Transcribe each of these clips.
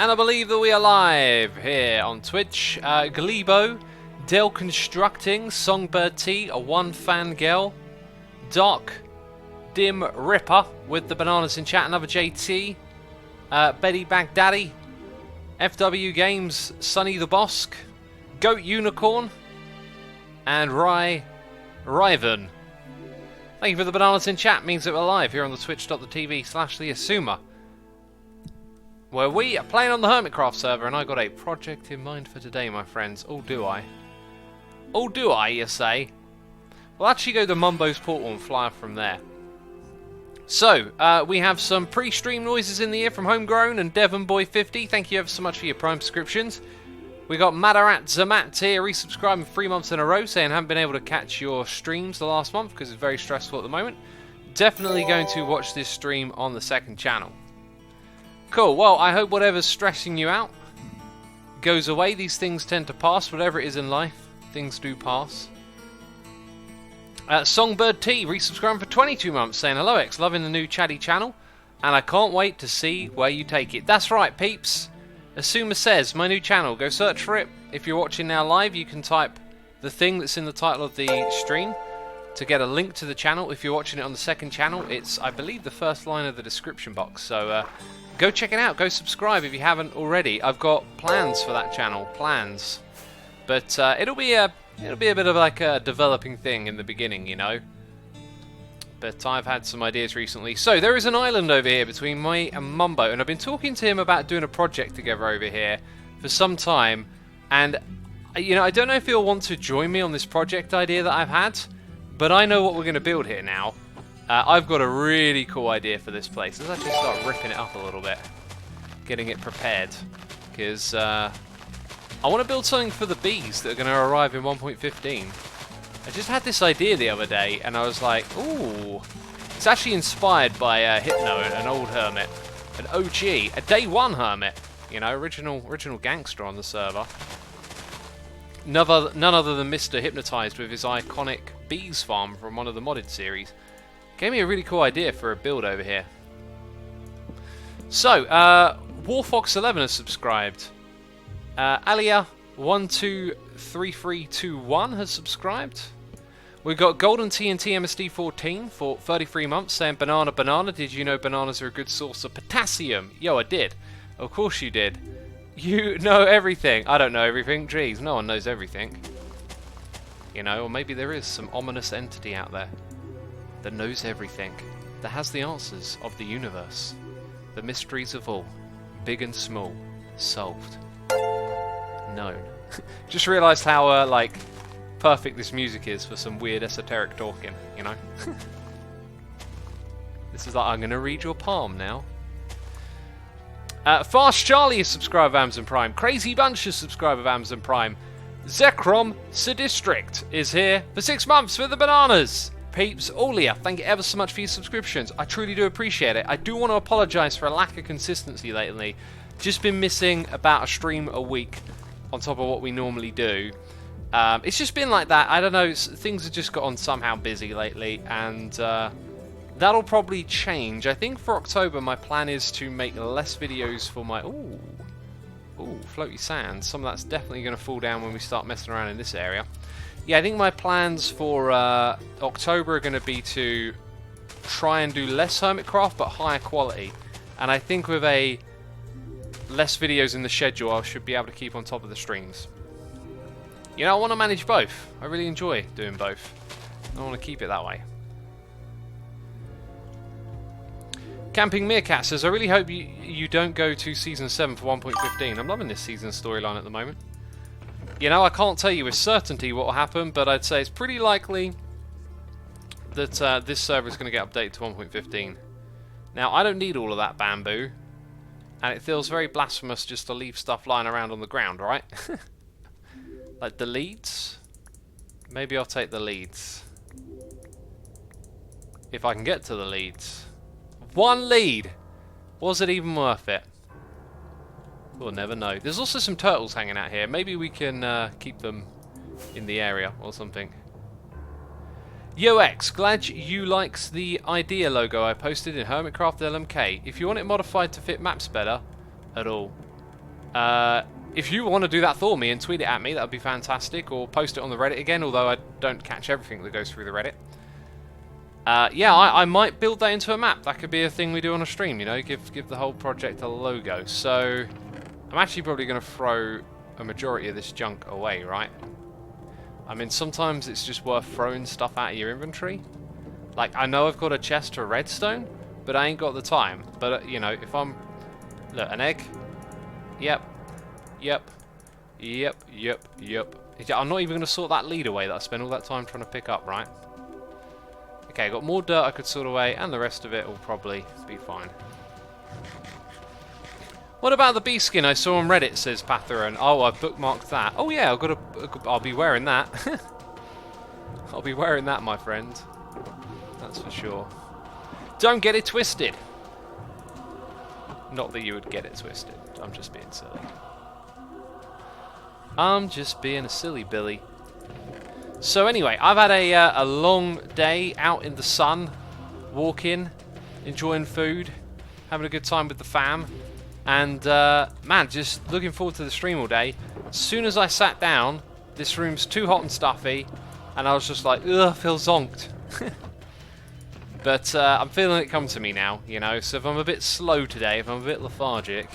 And I believe that we are live here on Twitch. Glebo, Dale Constructing, Songbird T, a one fangirl, Doc, Dim Ripper with the bananas in chat, another JT, Betty Baghdaddy, FW Games, Sonny the Bosk, Goat Unicorn, and Riven. Thank you for the bananas in chat, means that we're live here on the twitch.tv/theassumer. Where we are playing on the Hermitcraft server, and I got a project in mind for today, my friends. Oh, do I? Oh, do I, you say? We'll actually go to Mumbo's Portal and fly from there. So, we have some pre-stream noises in the ear from Homegrown and DevonBoy50. Thank you ever so much for your Prime subscriptions. We got Madarat Zamat here, resubscribing 3 months in a row, saying haven't been able to catch your streams the last month because it's very stressful at the moment. Definitely going to watch this stream on the second channel. Cool, well, I hope whatever's stressing you out goes away. These things tend to pass, whatever it is in life, things do pass. Songbird T, resubscribing for 22 months, saying, hello X, loving the new chatty channel, and I can't wait to see where you take it. That's right, peeps. Asuma says, my new channel, go search for it. If you're watching now live, you can type the thing that's in the title of the stream to get a link to the channel. If you're watching it on the second channel, it's, I believe, the first line of the description box. So, go check it out. Go subscribe if you haven't already. I've got plans for that channel. Plans. But it'll be a bit of like a developing thing in the beginning, you know. But I've had some ideas recently. So there is an island over here between me and Mumbo, and I've been talking to him about doing a project together over here for some time. And you know, I don't know if he'll want to join me on this project idea that I've had, but I know what we're going to build here now. I've got a really cool idea for this place. Let's actually start ripping it up a little bit. Getting it prepared. Because I want to build something for the bees that are going to arrive in 1.15. I just had this idea the other day, and I was like, ooh. It's actually inspired by Hypno, an old hermit. An OG, a day one hermit. You know, original gangster on the server. None other than Mr. Hypnotized with his iconic bees farm from one of the modded series. Gave me a really cool idea for a build over here. So, Warfox11 has subscribed. Alia123321 has subscribed. We've got Golden TNT MSD14 for 33 months saying, banana, did you know bananas are a good source of potassium? Yo, I did. Of course you did. You know everything. I don't know everything. Jeez, no one knows everything. You know, or maybe there is some ominous entity out there that knows everything, that has the answers of the universe, the mysteries of all, big and small, solved, known. Just realised how like perfect this music is for some weird esoteric talking, you know. This is like, I'm going to read your palm now. Fast Charlie is subscribed with Amazon Prime. Crazy Bunch is subscribed with Amazon Prime. Zekrom Sedistrict is here for 6 months for the bananas. Peeps, Olia, thank you ever so much for your subscriptions. I truly do appreciate it. I do want to apologise for a lack of consistency lately. Just been missing about a stream a week on top of what we normally do. It's just been like that. I don't know, things have just gotten somehow busy lately, and that'll probably change. I think for October my plan is to make less videos for my... Ooh, floaty sand. Some of that's definitely going to fall down when we start messing around in this area. Yeah, I think my plans for October are going to be to try and do less Hermitcraft, but higher quality. And I think with less videos in the schedule, I should be able to keep on top of the streams. You know, I want to manage both. I really enjoy doing both. I want to keep it that way. Camping Meerkat says, I really hope you don't go to Season 7 for 1.15. I'm loving this season storyline at the moment. You know, I can't tell you with certainty what will happen, but I'd say it's pretty likely that this server is going to get updated to 1.15. Now, I don't need all of that bamboo, and it feels very blasphemous just to leave stuff lying around on the ground, right? Like the leads? Maybe I'll take the leads. If I can get to the leads. 1 lead! Was it even worth it? We'll never know. There's also some turtles hanging out here. Maybe we can keep them in the area or something. Yo X, glad you likes the idea logo I posted in Hermitcraft LMK. If you want it modified to fit maps better, at all, If you want to do that for me and tweet it at me, that would be fantastic. Or post it on the Reddit again, although I don't catch everything that goes through the Reddit. Yeah, I might build that into a map. That could be a thing we do on a stream, you know, give the whole project a logo. So, I'm actually probably going to throw a majority of this junk away, right? I mean, sometimes it's just worth throwing stuff out of your inventory. Like, I know I've got a chest for redstone, but I ain't got the time. But, you know, if I'm... Look, an egg. Yep. Yep. Yep. Yep. Yep. I'm not even going to sort that lead away that I spent all that time trying to pick up, right? Okay, I've got more dirt I could sort away, and the rest of it will probably be fine. What about the bee skin I saw on Reddit, says Patheron. Oh, I've bookmarked that. Oh yeah, I'll be wearing that. I'll be wearing that, my friend. That's for sure. Don't get it twisted. Not that you would get it twisted. I'm just being silly. I'm just being a silly Billy. So anyway, I've had a long day out in the sun, walking, enjoying food, having a good time with the fam, and man, just looking forward to the stream all day. As soon as I sat down, this room's too hot and stuffy, and I was just like, ugh, I feel zonked. But I'm feeling it come to me now, you know, so if I'm a bit slow today, if I'm a bit lethargic,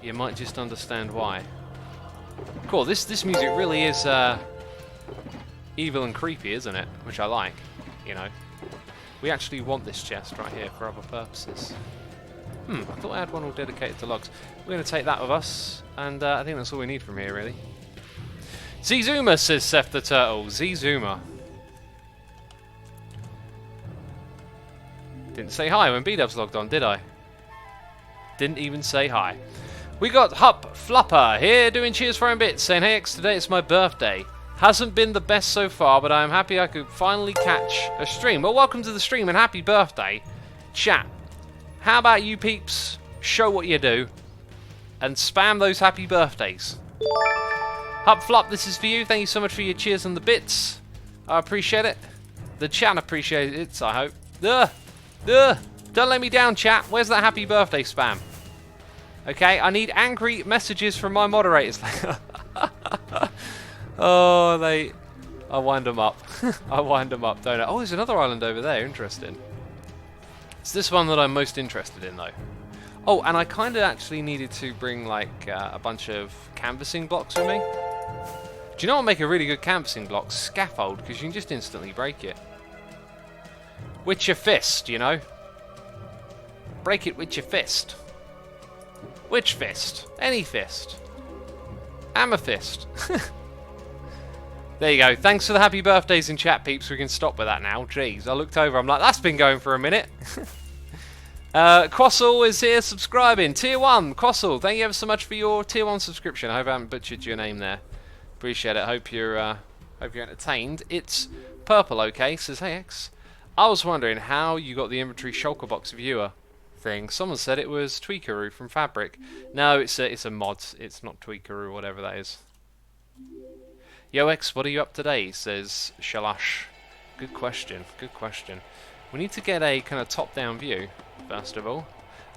you might just understand why. Cool, this music really is... evil and creepy, isn't it? Which I like, you know. We actually want this chest right here for other purposes. I thought I had one all dedicated to logs. We're going to take that with us, and I think that's all we need from here, really. Z-Zoomer, says Seth the Turtle. Z-Zoomer. Didn't say hi when B-Dubs logged on, did I? Didn't even say hi. We got Hup Flupper here doing cheers for him bits, saying, hey X, today it's my birthday. Hasn't been the best so far, but I'm happy I could finally catch a stream. Well, welcome to the stream and happy birthday. Chat, how about you peeps show what you do and spam those happy birthdays? Hup Flop, this is for you. Thank you so much for your cheers and the bits. I appreciate it. The chat appreciates it, I hope. Don't let me down, chat. Where's that happy birthday spam? Okay, I need angry messages from my moderators. Oh, I wind them up. I wind them up, don't I? Oh, there's another island over there. Interesting. It's this one that I'm most interested in, though. Oh, and I kind of actually needed to bring, like, a bunch of canvassing blocks with me. Do you know what would make a really good canvassing block? Scaffold, because you can just instantly break it. With your fist, you know? Break it with your fist. Which fist? Any fist. Amethyst. There you go. Thanks for the happy birthdays in chat, peeps. We can stop with that now. Jeez, I looked over. I'm like, that's been going for a minute. Crossall is here subscribing. Tier 1. Crossall, thank you ever so much for your Tier 1 subscription. I hope I haven't butchered your name there. Appreciate it. Hope you're entertained. It's Purple, okay? Says, hey, X. I was wondering how you got the inventory shulker box viewer thing. Someone said it was Tweakeroo from Fabric. No, it's a mod. It's not Tweakeroo, whatever that is. Yo X, what are you up today? Says Shalash. Good question, good question. We need to get a kind of top-down view, first of all.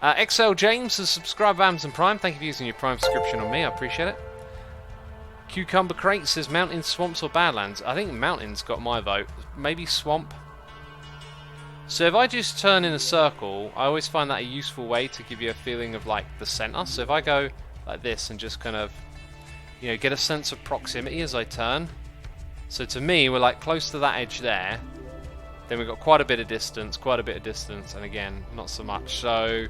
XL James has subscribed Amazon Prime. Thank you for using your Prime subscription on me, I appreciate it. Cucumber Crate says mountains, swamps or badlands. I think mountains got my vote. Maybe swamp. So if I just turn in a circle, I always find that a useful way to give you a feeling of like the center. So if I go like this and just kind of, you know, get a sense of proximity as I turn. So to me, we're like close to that edge there. Then we've got quite a bit of distance, and again, not so much. So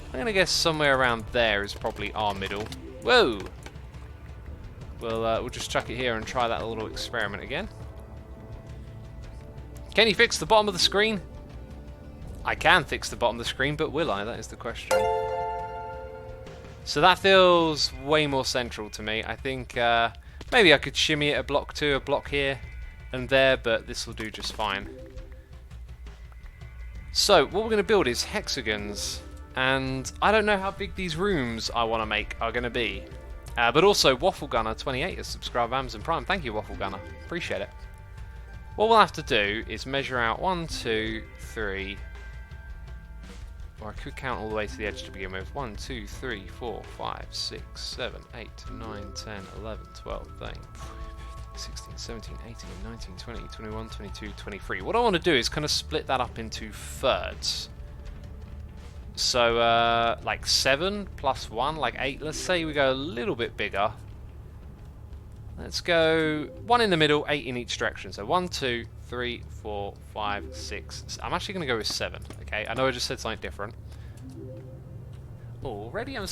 I'm going to guess somewhere around there is probably our middle. Whoa! We'll just chuck it here and try that little experiment again. Can you fix the bottom of the screen? I can fix the bottom of the screen, but will I? That is the question. So that feels way more central to me. I think maybe I could shimmy it a block to a block here and there, but this will do just fine. So what we're going to build is hexagons, and I don't know how big these rooms I want to make are going to be. But also Waffle Gunner 28 has subscribed to Amazon Prime. Thank you, Waffle Gunner. Appreciate it. What we'll have to do is measure out 1, 2, 3, Or I could count all the way to the edge to begin with. 1, 2, 3, 4, 5, 6, 7, 8, 9, 10, 11, 12, 13, 16, 17, 18, 19, 20, 21, 22, 23. What I want to do is kind of split that up into thirds. So, like 7 plus 1, like 8. Let's say we go a little bit bigger. Let's go 1 in the middle, 8 in each direction. So 1, 2, 3, 4, 5, 6. I'm actually going to go with 7. Okay, I know I just said something different. Already I'm...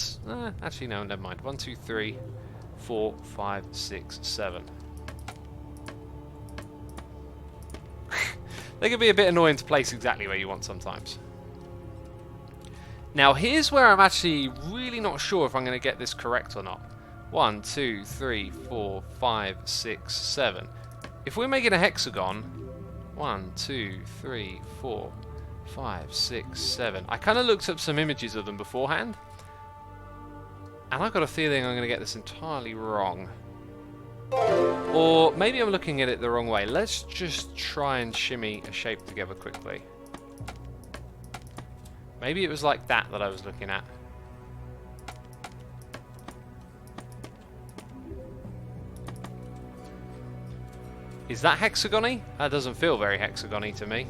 actually, no, never mind. 1, 2, 3, 4, 5, 6, 7. They can be a bit annoying to place exactly where you want sometimes. Now, here's where I'm actually really not sure if I'm going to get this correct or not. 1, 2, 3, 4, 5, 6, 7. If we're making a hexagon, 1, 2, 3, 4, 5, 6, 7. I kind of looked up some images of them beforehand, and I've got a feeling I'm going to get this entirely wrong. Or maybe I'm looking at it the wrong way. Let's just try and shimmy a shape together quickly. Maybe it was like that I was looking at. Is that hexagon-y? That doesn't feel very hexagon-y to me.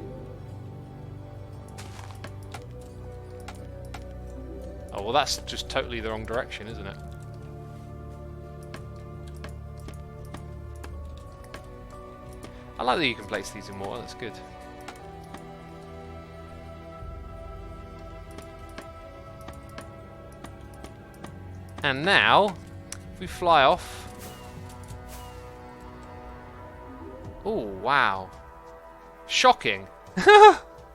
Oh, well, that's just totally the wrong direction, isn't it? I like that you can place these in water, that's good. And now, if we fly off... Oh, wow. Shocking.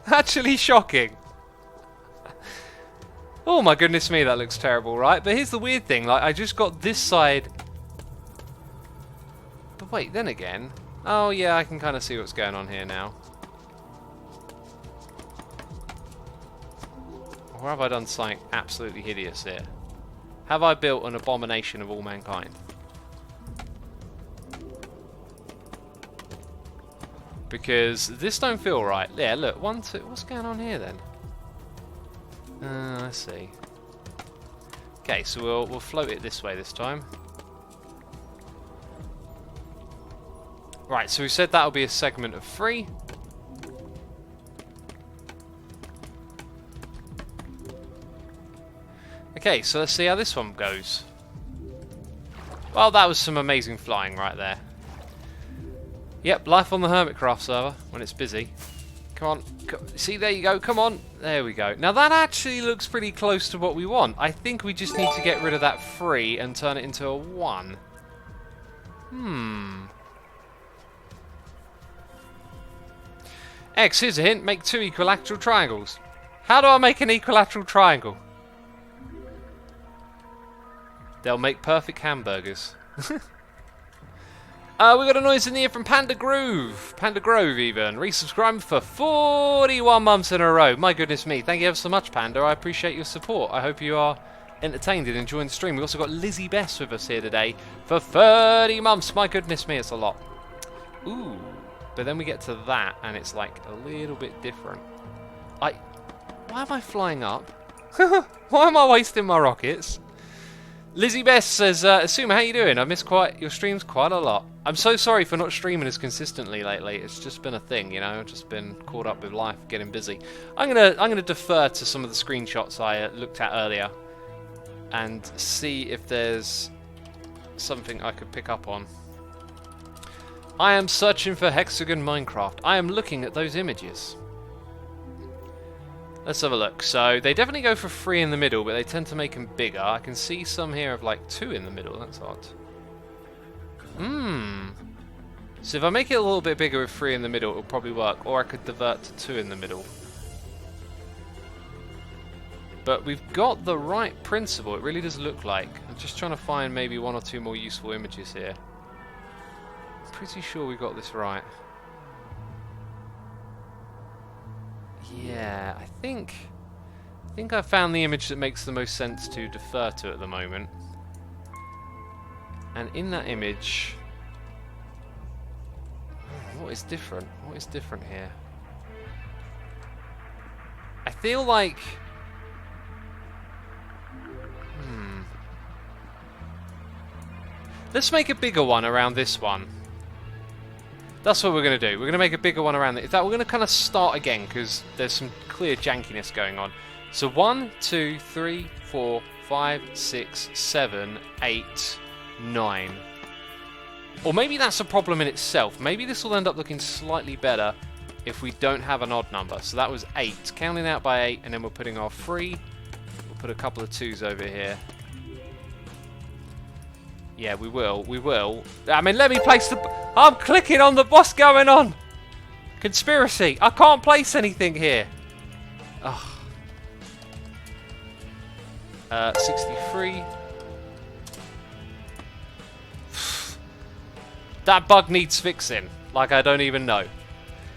Actually shocking. Oh my goodness me, that looks terrible, right? But here's the weird thing, like, I just got this side... But wait, then again... Oh yeah, I can kind of see what's going on here now. Or have I done something absolutely hideous here? Have I built an abomination of all mankind? Because this don't feel right. Yeah, look, 1, 2... What's going on here then? Let's see. Okay, so we'll float it this way this time. Right, so we said that'll be a segment of 3. Okay, so let's see how this one goes. Well, that was some amazing flying right there. Yep, life on the Hermitcraft server when it's busy. Come on. See, there you go. Come on. There we go. Now, that actually looks pretty close to what we want. I think we just need to get rid of that 3 and turn it into a 1. X, here's a hint. Make 2 equilateral triangles. How do I make an equilateral triangle? They'll make perfect hamburgers. We got a noise in the ear from Panda Grove. Panda Grove, even. Resubscribed for 41 months in a row. My goodness me. Thank you ever so much, Panda. I appreciate your support. I hope you are entertained and enjoying the stream. We also got Lizzie Bess with us here today for 30 months. My goodness me, it's a lot. Ooh. But then we get to that, and it's like a little bit different. Why am I flying up? Why am I wasting my rockets? Lizzie Bess says, Asuma, how you doing? I miss your streams quite a lot. I'm so sorry for not streaming as consistently lately. It's just been a thing, you know. I've just been caught up with life, getting busy. I'm gonna defer to some of the screenshots I looked at earlier and see if there's something I could pick up on. I am searching for Hexagon Minecraft. I am looking at those images. Let's have a look. So they definitely go for 3 in the middle, but they tend to make them bigger. I can see some here of like 2 in the middle. That's odd. So if I make it a little bit bigger with 3 in the middle, it'll probably work. Or I could divert to 2 in the middle. But we've got the right principle. It really does look like. I'm just trying to find maybe 1 or 2 more useful images here. I'm pretty sure we got this right. Yeah, I think I found the image that makes the most sense to defer to at the moment. And in that image, what is different? What is different here? I feel like Let's make a bigger one around this one. That's what we're going to do. We're going to make a bigger one around it. In fact, we're going to kind of start again because there's some clear jankiness going on. So 1, 2, 3, 4, 5, 6, 7, 8, 9. Or maybe that's a problem in itself. Maybe this will end up looking slightly better if we don't have an odd number. So that was 8. Counting out by 8, and then we're putting our 3. We'll put a couple of 2s over here. Yeah, we will. We will. I mean, let me place the... I'm clicking on the... What's going on? Conspiracy. I can't place anything here. Ugh. 63. That bug needs fixing. Like, I don't even know.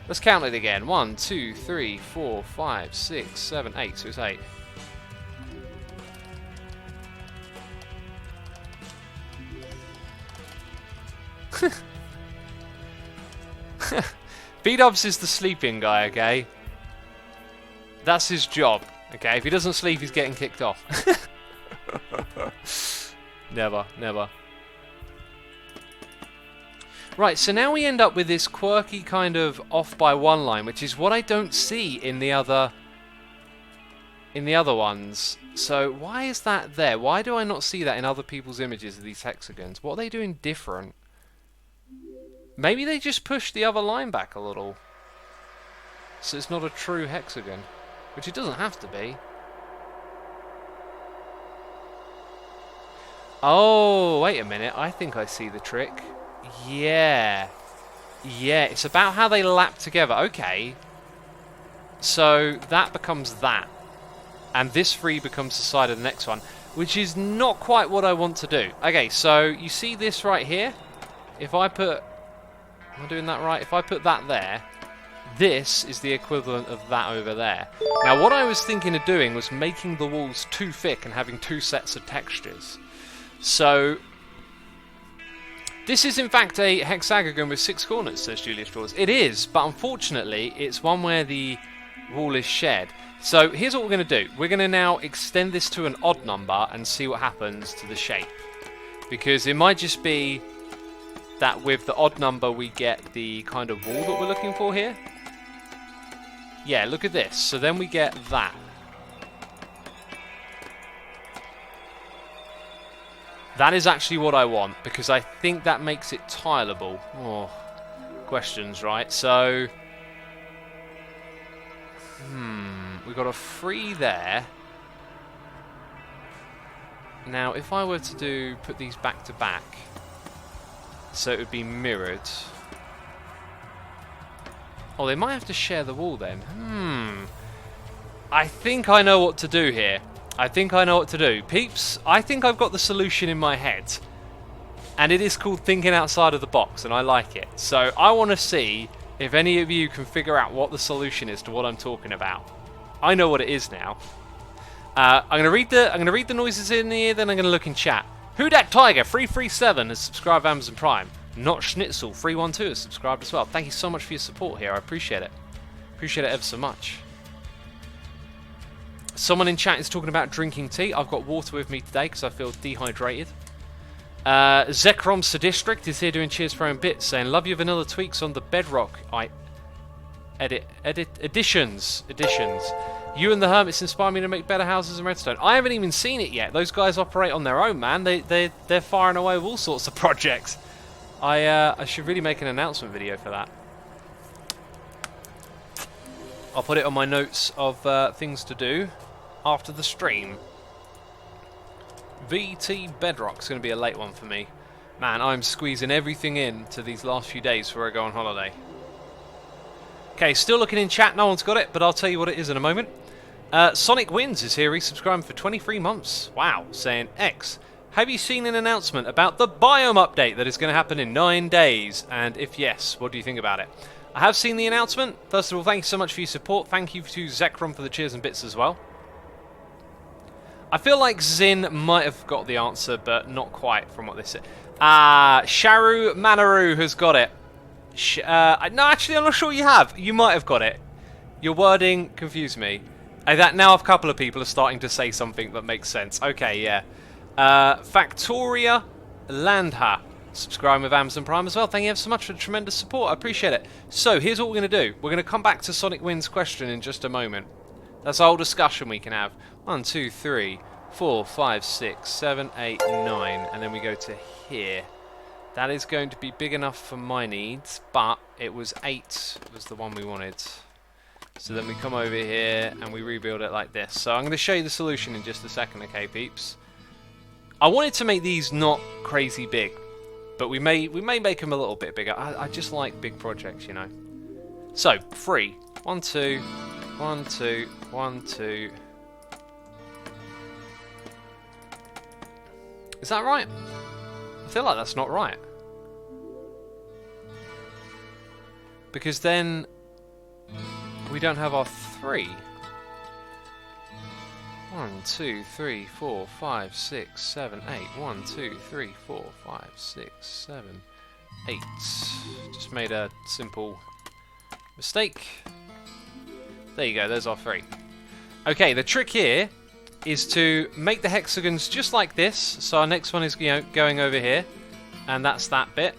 Let's count it again. 1, 2, 3, 4, 5, 6, 7, 8. So it's 8. B-Dubs is the sleeping guy, okay? That's his job, okay? If he doesn't sleep, he's getting kicked off. Never, never. Right, so now we end up with this quirky kind of off by one line, which is what I don't see in the other ones. So why is that there? Why do I not see that in other people's images of these hexagons? What are they doing different? Maybe they just pushed the other line back a little. So it's not a true hexagon. Which it doesn't have to be. Oh, wait a minute. I think I see the trick. Yeah. Yeah, it's about how they lap together. Okay. So that becomes that. And this 3 becomes the side of the next one. Which is not quite what I want to do. Okay, so you see this right here? If I put... Am I doing that right? If I put that there, this is the equivalent of that over there. Now, what I was thinking of doing was making the walls too thick and having 2 sets of textures. So, this is in fact a hexagon with 6 corners, says Julius Draws. It is, but unfortunately, it's one where the wall is shared. So, here's what we're going to do. We're going to now extend this to an odd number and see what happens to the shape. Because it might just be that with the odd number we get the kind of wall that we're looking for here. Yeah, look at this. So then we get that. That is actually what I want, because I think that makes it tileable. Oh, questions, right? So, we've got a 3 there. Now, if I were to put these back to back, so it would be mirrored. Oh, they might have to share the wall then. I think I know what to do here. I think I know what to do. Peeps, I think I've got the solution in my head. And it is called thinking outside of the box, and I like it. So I want to see if any of you can figure out what the solution is to what I'm talking about. I know what it is now. I'm gonna read the noises in here, then I'm gonna look in chat. Who Dat Tiger 337 has subscribed to Amazon Prime. Not Schnitzel 312 has subscribed as well. Thank you so much for your support here. I appreciate it. Appreciate it ever so much. Someone in chat is talking about drinking tea. I've got water with me today because I feel dehydrated. Zekrom Sadistrict is here doing cheers for own bits, saying love your vanilla tweaks on the bedrock. Additions. You and the Hermits inspire me to make better houses in redstone. I haven't even seen it yet. Those guys operate on their own, man. They're firing away with all sorts of projects. I should really make an announcement video for that. I'll put it on my notes of things to do after the stream. VT Bedrock's going to be a late one for me. Man, I'm squeezing everything in to these last few days before I go on holiday. Okay, still looking in chat. No one's got it, but I'll tell you what it is in a moment. Sonic Wins is here, resubscribing for 23 months. Wow, saying X. Have you seen an announcement about the Biome update that is going to happen in 9 days? And if yes, what do you think about it? I have seen the announcement. First of all, thank you so much for your support. Thank you to Zekrom for the cheers and bits as well. I feel like Zin might have got the answer, but not quite from what they said. Sharu Manaru has got it. No, actually, I'm not sure you have. You might have got it. Your wording confused me. Now a couple of people are starting to say something that makes sense. Okay, yeah. Factoria Landha, subscribing with Amazon Prime as well. Thank you ever so much for the tremendous support. I appreciate it. So here's what we're going to do. We're going to come back to Sonic Wins question in just a moment. That's a whole discussion we can have. 1, 2, 3, 4, 5, 6, 7, 8, 9. And then we go to here. That is going to be big enough for my needs, but it was 8 was the one we wanted. So then we come over here and we rebuild it like this. So I'm going to show you the solution in just a second, okay, peeps? I wanted to make these not crazy big, but we may make them a little bit bigger. I just like big projects, you know. So 3, 1, 2, 1, 2, 1, 2. Is that right? I feel like that's not right. Because then we don't have our 3. 1, 2, 3, 4, 5, 6, 7, 8. 1, 2, 3, 4, 5, 6, 7, 8. Just made a simple mistake. There you go, there's our 3. Okay, the trick here is to make the hexagons just like this. So our next one is, you know, going over here, and that's that bit.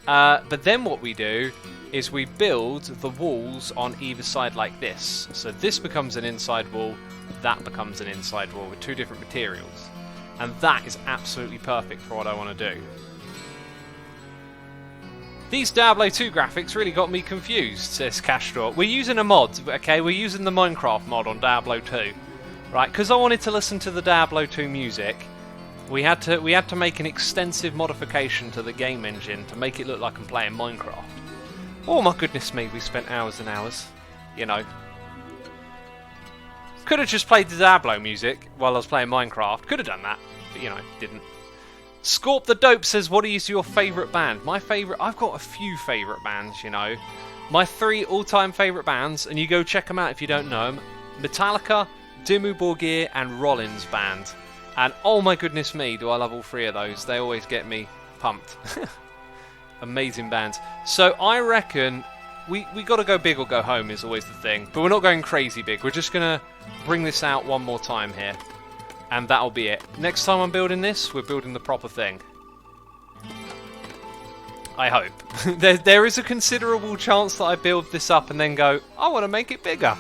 But then what we do is we build the walls on either side like this. So this becomes an inside wall, that becomes an inside wall with 2 different materials. And that is absolutely perfect for what I want to do. These Diablo 2 graphics really got me confused, says Castro. We're using a mod, okay? We're using the Minecraft mod on Diablo 2. Right, because I wanted to listen to the Diablo 2 music, we had to make an extensive modification to the game engine to make it look like I'm playing Minecraft. Oh my goodness me, we spent hours and hours, you know. Could have just played the Diablo music while I was playing Minecraft. Could have done that, but you know, didn't. Scorp the Dope says, what is your favourite band? My favourite, I've got a few favourite bands, you know. My 3 all-time favourite bands, and you go check them out if you don't know them. Metallica, Dimmu Borgir and Rollins Band. And oh my goodness me, do I love all 3 of those. They always get me pumped. Amazing bands. So I reckon we got to go big or go home is always the thing. But we're not going crazy big. We're just going to bring this out one more time here. And that'll be it. Next time I'm building this, we're building the proper thing. I hope. there is a considerable chance that I build this up and then go, I want to make it bigger.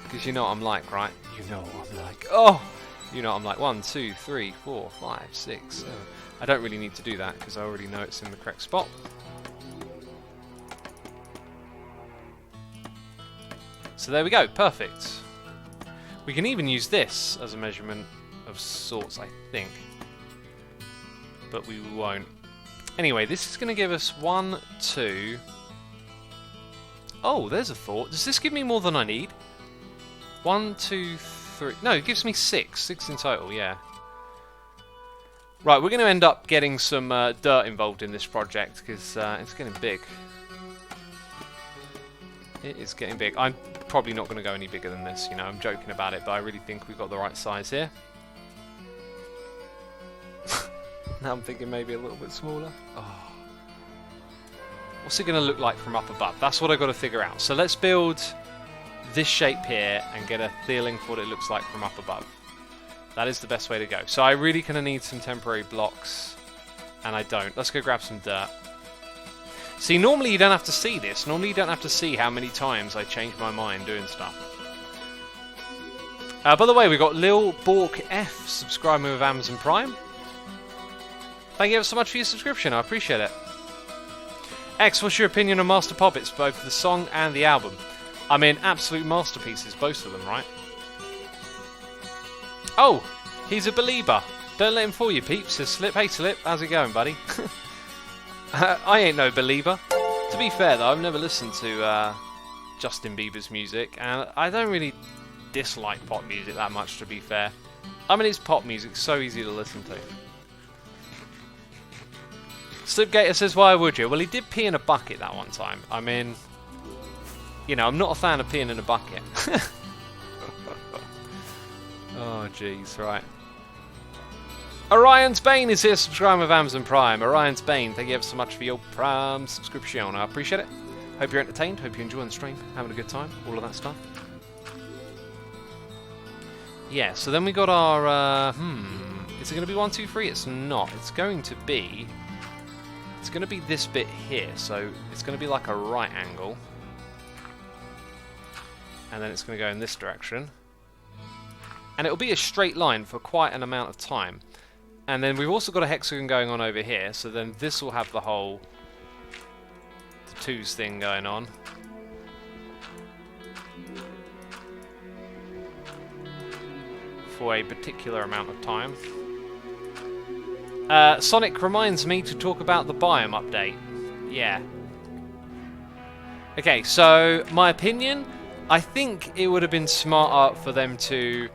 Because you know what I'm like, right? You know what I'm like. Oh! You know what I'm like. 1, 2, 3, 4, 5, 6, 7. I don't really need to do that because I already know it's in the correct spot. So there we go. Perfect. We can even use this as a measurement of sorts, I think. But we won't. Anyway, this is going to give us 1, 2... Oh, there's a thought. Does this give me more than I need? 1, 2, 3... No, it gives me 6. 6 in total, yeah. Right, we're going to end up getting some dirt involved in this project, because it's getting big. It is getting big. I'm probably not going to go any bigger than this, you know, I'm joking about it, but I really think we've got the right size here. Now I'm thinking maybe a little bit smaller. Oh. What's it going to look like from up above? That's what I've got to figure out. So let's build this shape here and get a feeling for what it looks like from up above. That is the best way to go. So I really kind of need some temporary blocks, and I don't. Let's go grab some dirt. See, normally you don't have to see this. Normally you don't have to see how many times I change my mind doing stuff. By the way, we got Lil Bork F subscribing with Amazon Prime. Thank you ever so much for your subscription. I appreciate it. X, what's your opinion on Master Puppets, both the song and the album? I mean, absolute masterpieces, both of them, right? Oh, he's a believer. Don't let him fool you, peeps. Says Slip. Hey, Slip. How's it going, buddy? I ain't no believer. To be fair, though, I've never listened to Justin Bieber's music, and I don't really dislike pop music that much, to be fair. I mean, it's pop music, so easy to listen to. Slipgator says, why would you? Well, he did pee in a bucket that one time. I mean, you know, I'm not a fan of peeing in a bucket. Oh, jeez, right. Orion's Bane is here, subscribing with Amazon Prime. Orion's Bane, thank you ever so much for your Prime subscription. I appreciate it. Hope you're entertained, hope you're enjoying the stream, having a good time, all of that stuff. Yeah, so then we got our, is Is it going to be 1, 2, 3? It's not. It's going to be this bit here. So it's going to be like a right angle. And then it's going to go in this direction. And it'll be a straight line for quite an amount of time. And then we've also got a hexagon going on over here. So then this will have the whole twos thing going on. For a particular amount of time. Sonic reminds me to talk about the Biome update. Yeah. Okay, so my opinion, I think it would have been smarter for them to,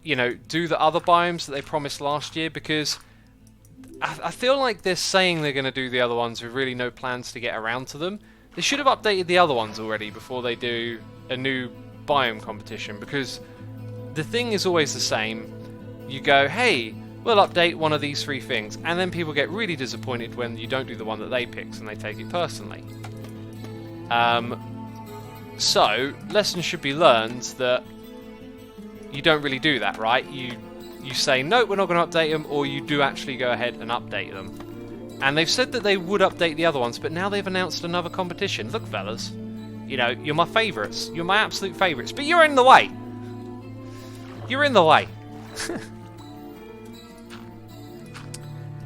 you know, do the other biomes that they promised last year, because I feel like they're saying they're going to do the other ones with really no plans to get around to them. They should have updated the other ones already before they do a new biome competition, because the thing is always the same. You go, hey, we'll update one of these 3 things, and then people get really disappointed when you don't do the one that they pick, and they take it personally. So, lessons should be learned that you don't really do that, right? You say, no, we're not going to update them, or you do actually go ahead and update them. And they've said that they would update the other ones, but now they've announced another competition. Look, fellas, you know, you're my favourites. You're my absolute favourites, but you're in the way. You're in the way.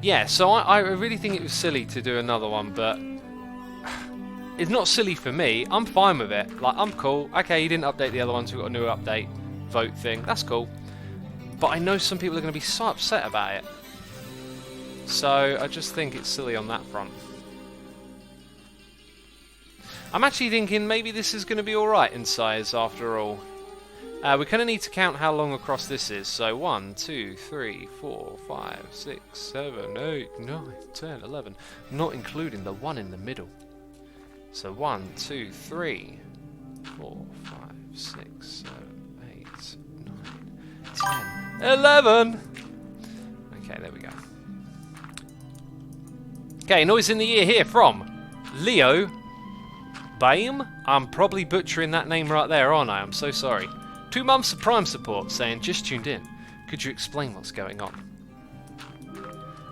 Yeah, so I really think it was silly to do another one, but it's not silly for me. I'm fine with it. Like, I'm cool. Okay, you didn't update the other ones. We've got a new update vote thing. That's cool. But I know some people are going to be so upset about it. So I just think it's silly on that front. I'm actually thinking maybe this is going to be alright in size after all. We kind of need to count how long across this is. So 1, 2, 3, 4, 5, 6, 7, 8, 9, 10, 11. Not including the one in the middle. So 1, 2, 3, 4, 5, 6, 7, 8, 9, 10, 11! Okay, there we go. Okay, noise in the ear here from Leo Biome. I'm probably butchering that name right there, aren't I? I'm so sorry. 2 months of Prime support, saying, just tuned in. Could you explain what's going on?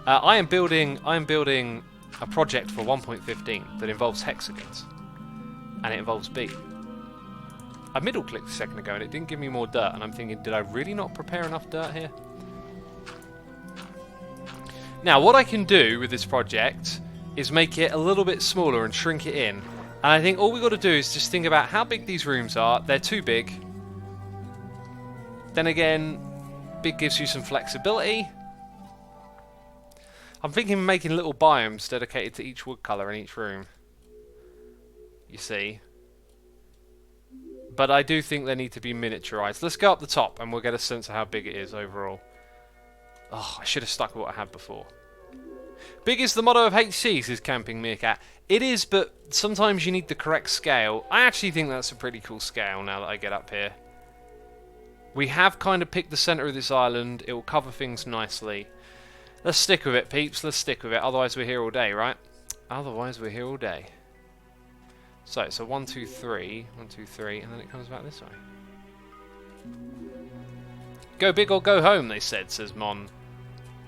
I am building a project for 1.15 that involves hexagons. And it involves B. I middle clicked a second ago and it didn't give me more dirt, and I'm thinking, did I really not prepare enough dirt here? Now, what I can do with this project is make it a little bit smaller and shrink it in. And I think all we've got to do is just think about how big these rooms are. They're too big. Then again, big gives you some flexibility. I'm thinking of making little biomes dedicated to each wood colour in each room. You see. But I do think they need to be miniaturised. Let's go up the top and we'll get a sense of how big it is overall. Oh, I should have stuck with what I had before. Big is the motto of HC, says Camping Meerkat. It is, but sometimes you need the correct scale. I actually think that's a pretty cool scale now that I get up here. We have kind of picked the centre of this island. It will cover things nicely. Let's stick with it, peeps. Let's stick with it. Otherwise we're here all day, right? Otherwise we're here all day. So it's a 1, 2, 3. 1, 2, 3. And then it comes back this way. Go big or go home, they said, says Mon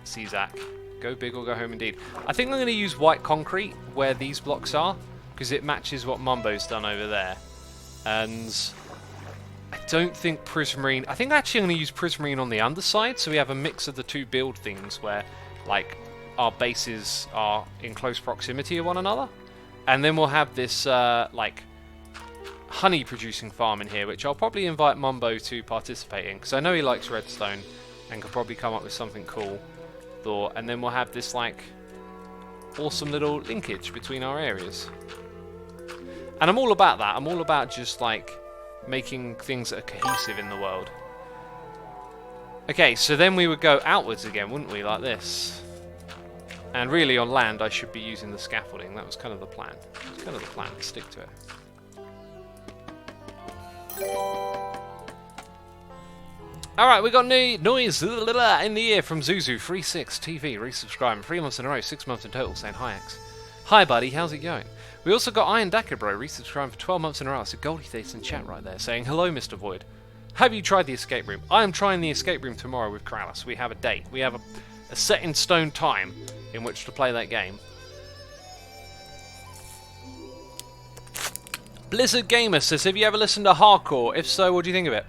Czak. Go big or go home indeed. I think I'm going to use white concrete where these blocks are, because it matches what Mumbo's done over there. And I don't think prismarine... I think actually I'm going to use prismarine on the underside, so we have a mix of the 2 build things where, like, our bases are in close proximity of one another. And then we'll have this, like, honey-producing farm in here, which I'll probably invite Mumbo to participate in, because I know he likes redstone and could probably come up with something cool. And then we'll have this, like, awesome little linkage between our areas. And I'm all about that. I'm all about just, like, making things that are cohesive in the world. Okay, so then we would go outwards again, wouldn't we, like this? And really on land I should be using the scaffolding. That was kind of the plan. It was kind of the plan, stick to it. Alright, we got new noise in the ear from Zuzu36 TV, resubscribing 3 months in a row, 6 months in total, saying hi X. Hi buddy, how's it going? We also got Iron Dakabro resubscribing for 12 months in a row. So Goldie Thates in chat right there saying hello Mr. Void. Have you tried the escape room? I am trying the escape room tomorrow with Kralis. We have a date. We have a set in stone time in which to play that game. Blizzard Gamer says, have you ever listened to hardcore? If so, what do you think of it?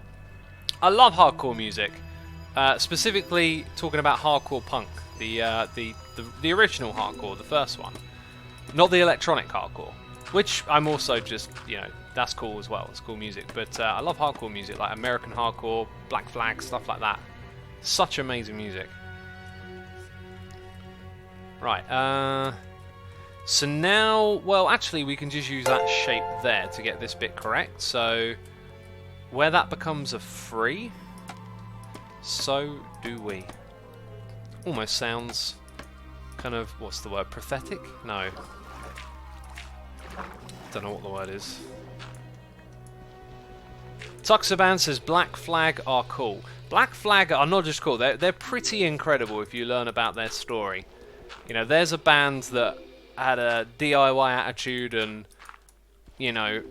I love hardcore music. Specifically talking about hardcore punk. The original hardcore, the first one. Not the electronic hardcore. Which I'm also just, you know, that's cool as well. It's cool music. But I love hardcore music, like American hardcore, Black Flag, stuff like that. Such amazing music. Right, so now, well, actually, we can just use that shape there to get this bit correct. So, where that becomes a 3, so do we. Almost sounds kind of, what's the word, pathetic? No. Don't know what the word is. Tuxaban says Black Flag are cool. Black Flag are not just cool, they're pretty incredible if you learn about their story. You know, there's a band that had a DIY attitude, and, you know,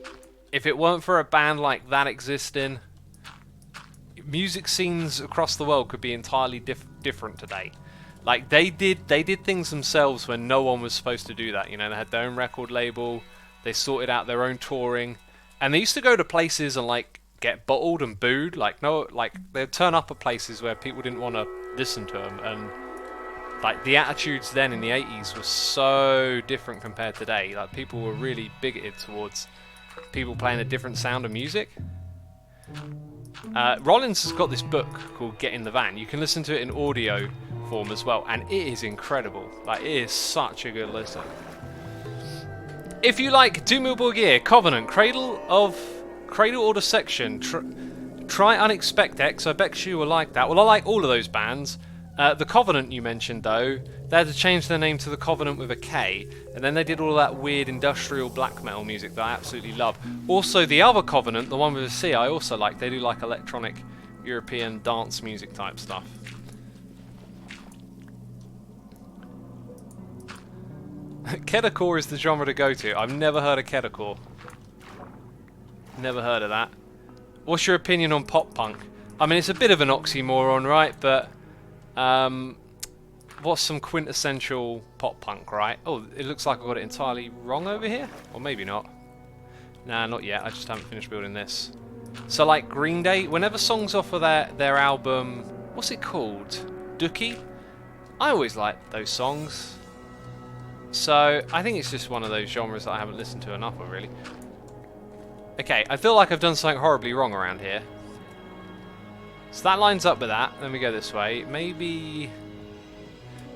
if it weren't for a band like that existing, music scenes across the world could be entirely different today. Like, they did things themselves when no one was supposed to do that. You know, they had their own record label, they sorted out their own touring, and they used to go to places and, like, get bottled and booed. Like, no, like, they'd turn up at places where people didn't want to listen to them, and like, the attitudes then in the 80s were so different compared to today. Like, people were really bigoted towards people playing a different sound of music. Rollins has got this book called Get in the Van. You can listen to it in audio form as well, and it is incredible. Like, it is such a good listen. If you like Doom Gear, Covenant, Cradle Order Section, try Unexpect X, I bet you will like that. Well, I like all of those bands. The Covenant you mentioned, though, they had to change their name to The Covenant with a K, and then they did all that weird industrial black metal music that I absolutely love. Also, the other Covenant, the one with a C, I also like. They do like electronic European dance music type stuff. Kedacore is the genre to go to. I've never heard of Kedacore. Never heard of that. What's your opinion on pop punk? I mean, it's a bit of an oxymoron, right? But what's some quintessential pop punk, right? Oh, it looks like I got it entirely wrong over here. Or maybe not. Nah, not yet. I just haven't finished building this. So, like Green Day, whenever songs off of their album, what's it called? Dookie? I always like those songs. So, I think it's just one of those genres that I haven't listened to enough of, really. Okay, I feel like I've done something horribly wrong around here. So that lines up with that. Then we go this way. Maybe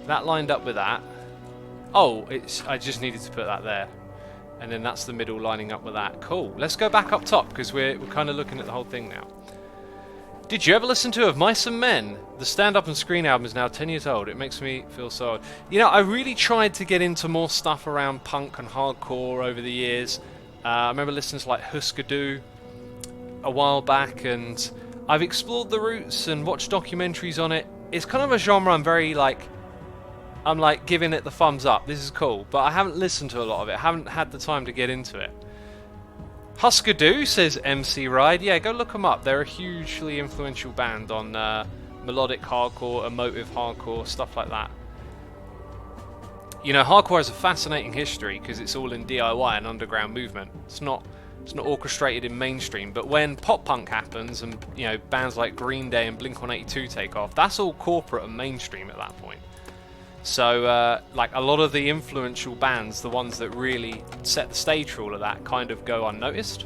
that lined up with that. Oh, I just needed to put that there. And then that's the middle lining up with that. Cool. Let's go back up top, because we're kind of looking at the whole thing now. Did you ever listen to Of Mice and Men? The Stand Up and Screen album is now 10 years old. It makes me feel so old. You know, I really tried to get into more stuff around punk and hardcore over the years. I remember listening to like Husker Du a while back, and I've explored the roots and watched documentaries on it. It's kind of a genre I'm like giving it the thumbs up. This is cool, but I haven't listened to a lot of it. I haven't had the time to get into it. Husker Du, says MC Ride. Yeah, go look them up. They're a hugely influential band on melodic hardcore, emotive hardcore, stuff like that. You know, hardcore has a fascinating history because it's all in DIY and underground movement. It's not orchestrated in mainstream. But when pop punk happens and, you know, bands like Green Day and Blink-182 take off, that's all corporate and mainstream at that point. So, like, a lot of the influential bands, the ones that really set the stage for all of that, kind of go unnoticed.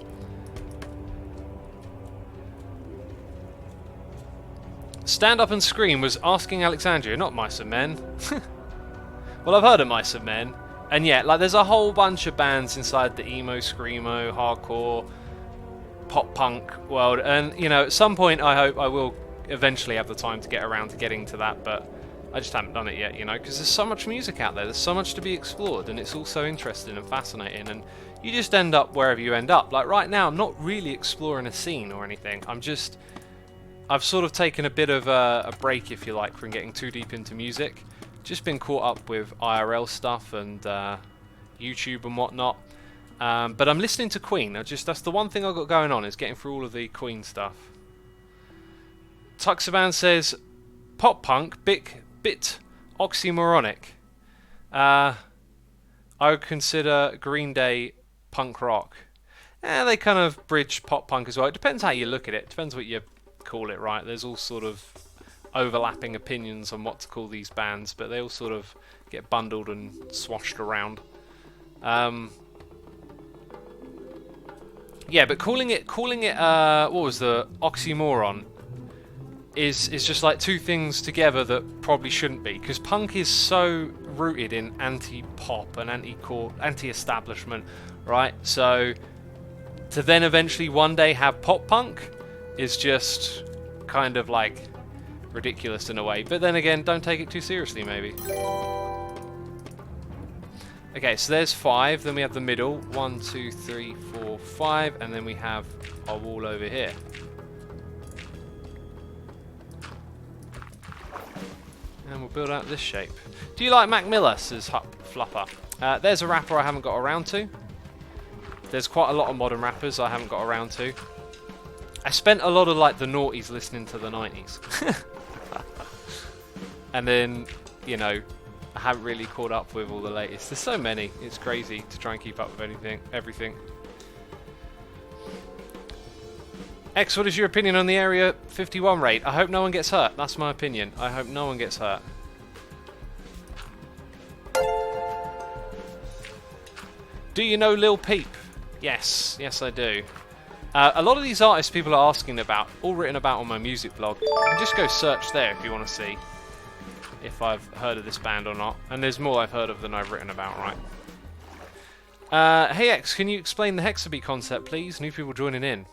Stand Up and Scream was asking Alexandria, not Mice and Men. Well, I've heard of Mice and Men. And yeah, like, there's a whole bunch of bands inside the emo, screamo, hardcore, pop punk world. And, you know, at some point I hope I will eventually have the time to get around to getting to that, but I just haven't done it yet, you know, because there's so much music out there, there's so much to be explored, and it's all so interesting and fascinating, and you just end up wherever you end up. Like, right now, I'm not really exploring a scene or anything. I've sort of taken a bit of a break, if you like, from getting too deep into music. Just been caught up with IRL stuff and YouTube and whatnot. But I'm listening to Queen. That's the one thing I've got going on, is getting through all of the Queen stuff. Tuxaban says, pop punk, bit oxymoronic. I would consider Green Day punk rock. They kind of bridge pop punk as well. It depends how you look at it. Depends what you call it, right? There's all sort of overlapping opinions on what to call these bands, but they all sort of get bundled and swashed around. Yeah, but calling it what was the oxymoron is just like two things together that probably shouldn't be, because punk is so rooted in anti-pop and anti-establishment, right? So to then eventually one day have pop punk is just kind of like ridiculous in a way. But then again, don't take it too seriously, maybe. Okay, so there's 5. Then we have the middle. 1, 2, 3, 4, 5. And then we have our wall over here. And we'll build out this shape. Do you like Mac Miller? Says Flupper. There's a rapper I haven't got around to. There's quite a lot of modern rappers I haven't got around to. I spent a lot of like the noughties listening to the 90s. And then, you know, I haven't really caught up with all the latest. There's so many. It's crazy to try and keep up with everything. X, what is your opinion on the Area 51 raid? I hope no one gets hurt. That's my opinion. I hope no one gets hurt. Do you know Lil Peep? Yes. Yes, I do. A lot of these artists people are asking about, all written about on my music blog. You can just go search there if you want to see if I've heard of this band or not. And there's more I've heard of than I've written about, right? Hey X, can you explain the Hexa-Bee concept, please? New people joining in.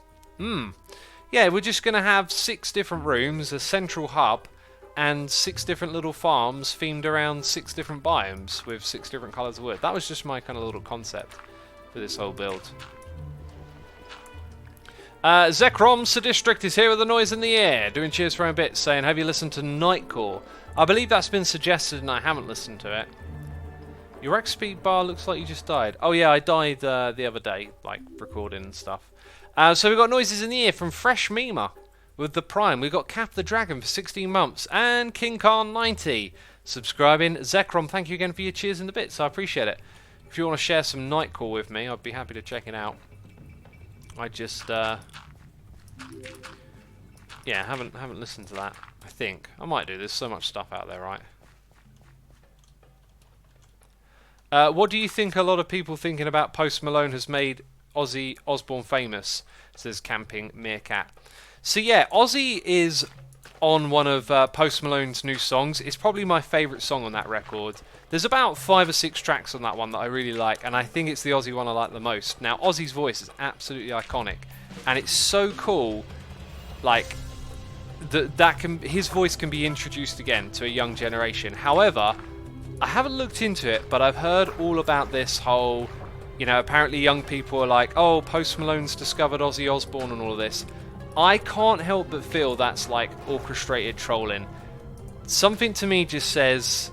Yeah, we're just going to have 6 different rooms, a central hub, and 6 different little farms themed around 6 different biomes with 6 different colours of wood. That was just my kind of little concept for this whole build. Zekrom Sadistrict is here with the noise in the air, doing cheers for a bit, saying, have you listened to Nightcore? I believe that's been suggested and I haven't listened to it. Your X speed bar looks like you just died. Oh yeah, I died the other day, like recording and stuff. So we've got noises in the ear from Fresh Mima with the Prime. We've got Cap the Dragon for 16 months and King Khan 90 subscribing. Zekrom, thank you again for your cheers in the bits. I appreciate it. If you want to share some Nightcore with me, I'd be happy to check it out. I just yeah, haven't listened to that. I think I might do. There's so much stuff out there, right? What do you think a lot of people thinking about Post Malone has made Ozzy Osbourne famous? Says Camping Meerkat. So yeah, Ozzy is on one of Post Malone's new songs. It's probably my favourite song on that record. There's about 5 or 6 tracks on that one that I really like, and I think it's the Ozzy one I like the most. Now, Ozzy's voice is absolutely iconic, and it's so cool, like, his voice can be introduced again to a young generation. However, I haven't looked into it, but I've heard all about this whole, you know, apparently young people are like, oh, Post Malone's discovered Ozzy Osbourne and all of this. I can't help but feel that's like orchestrated trolling. Something to me just says,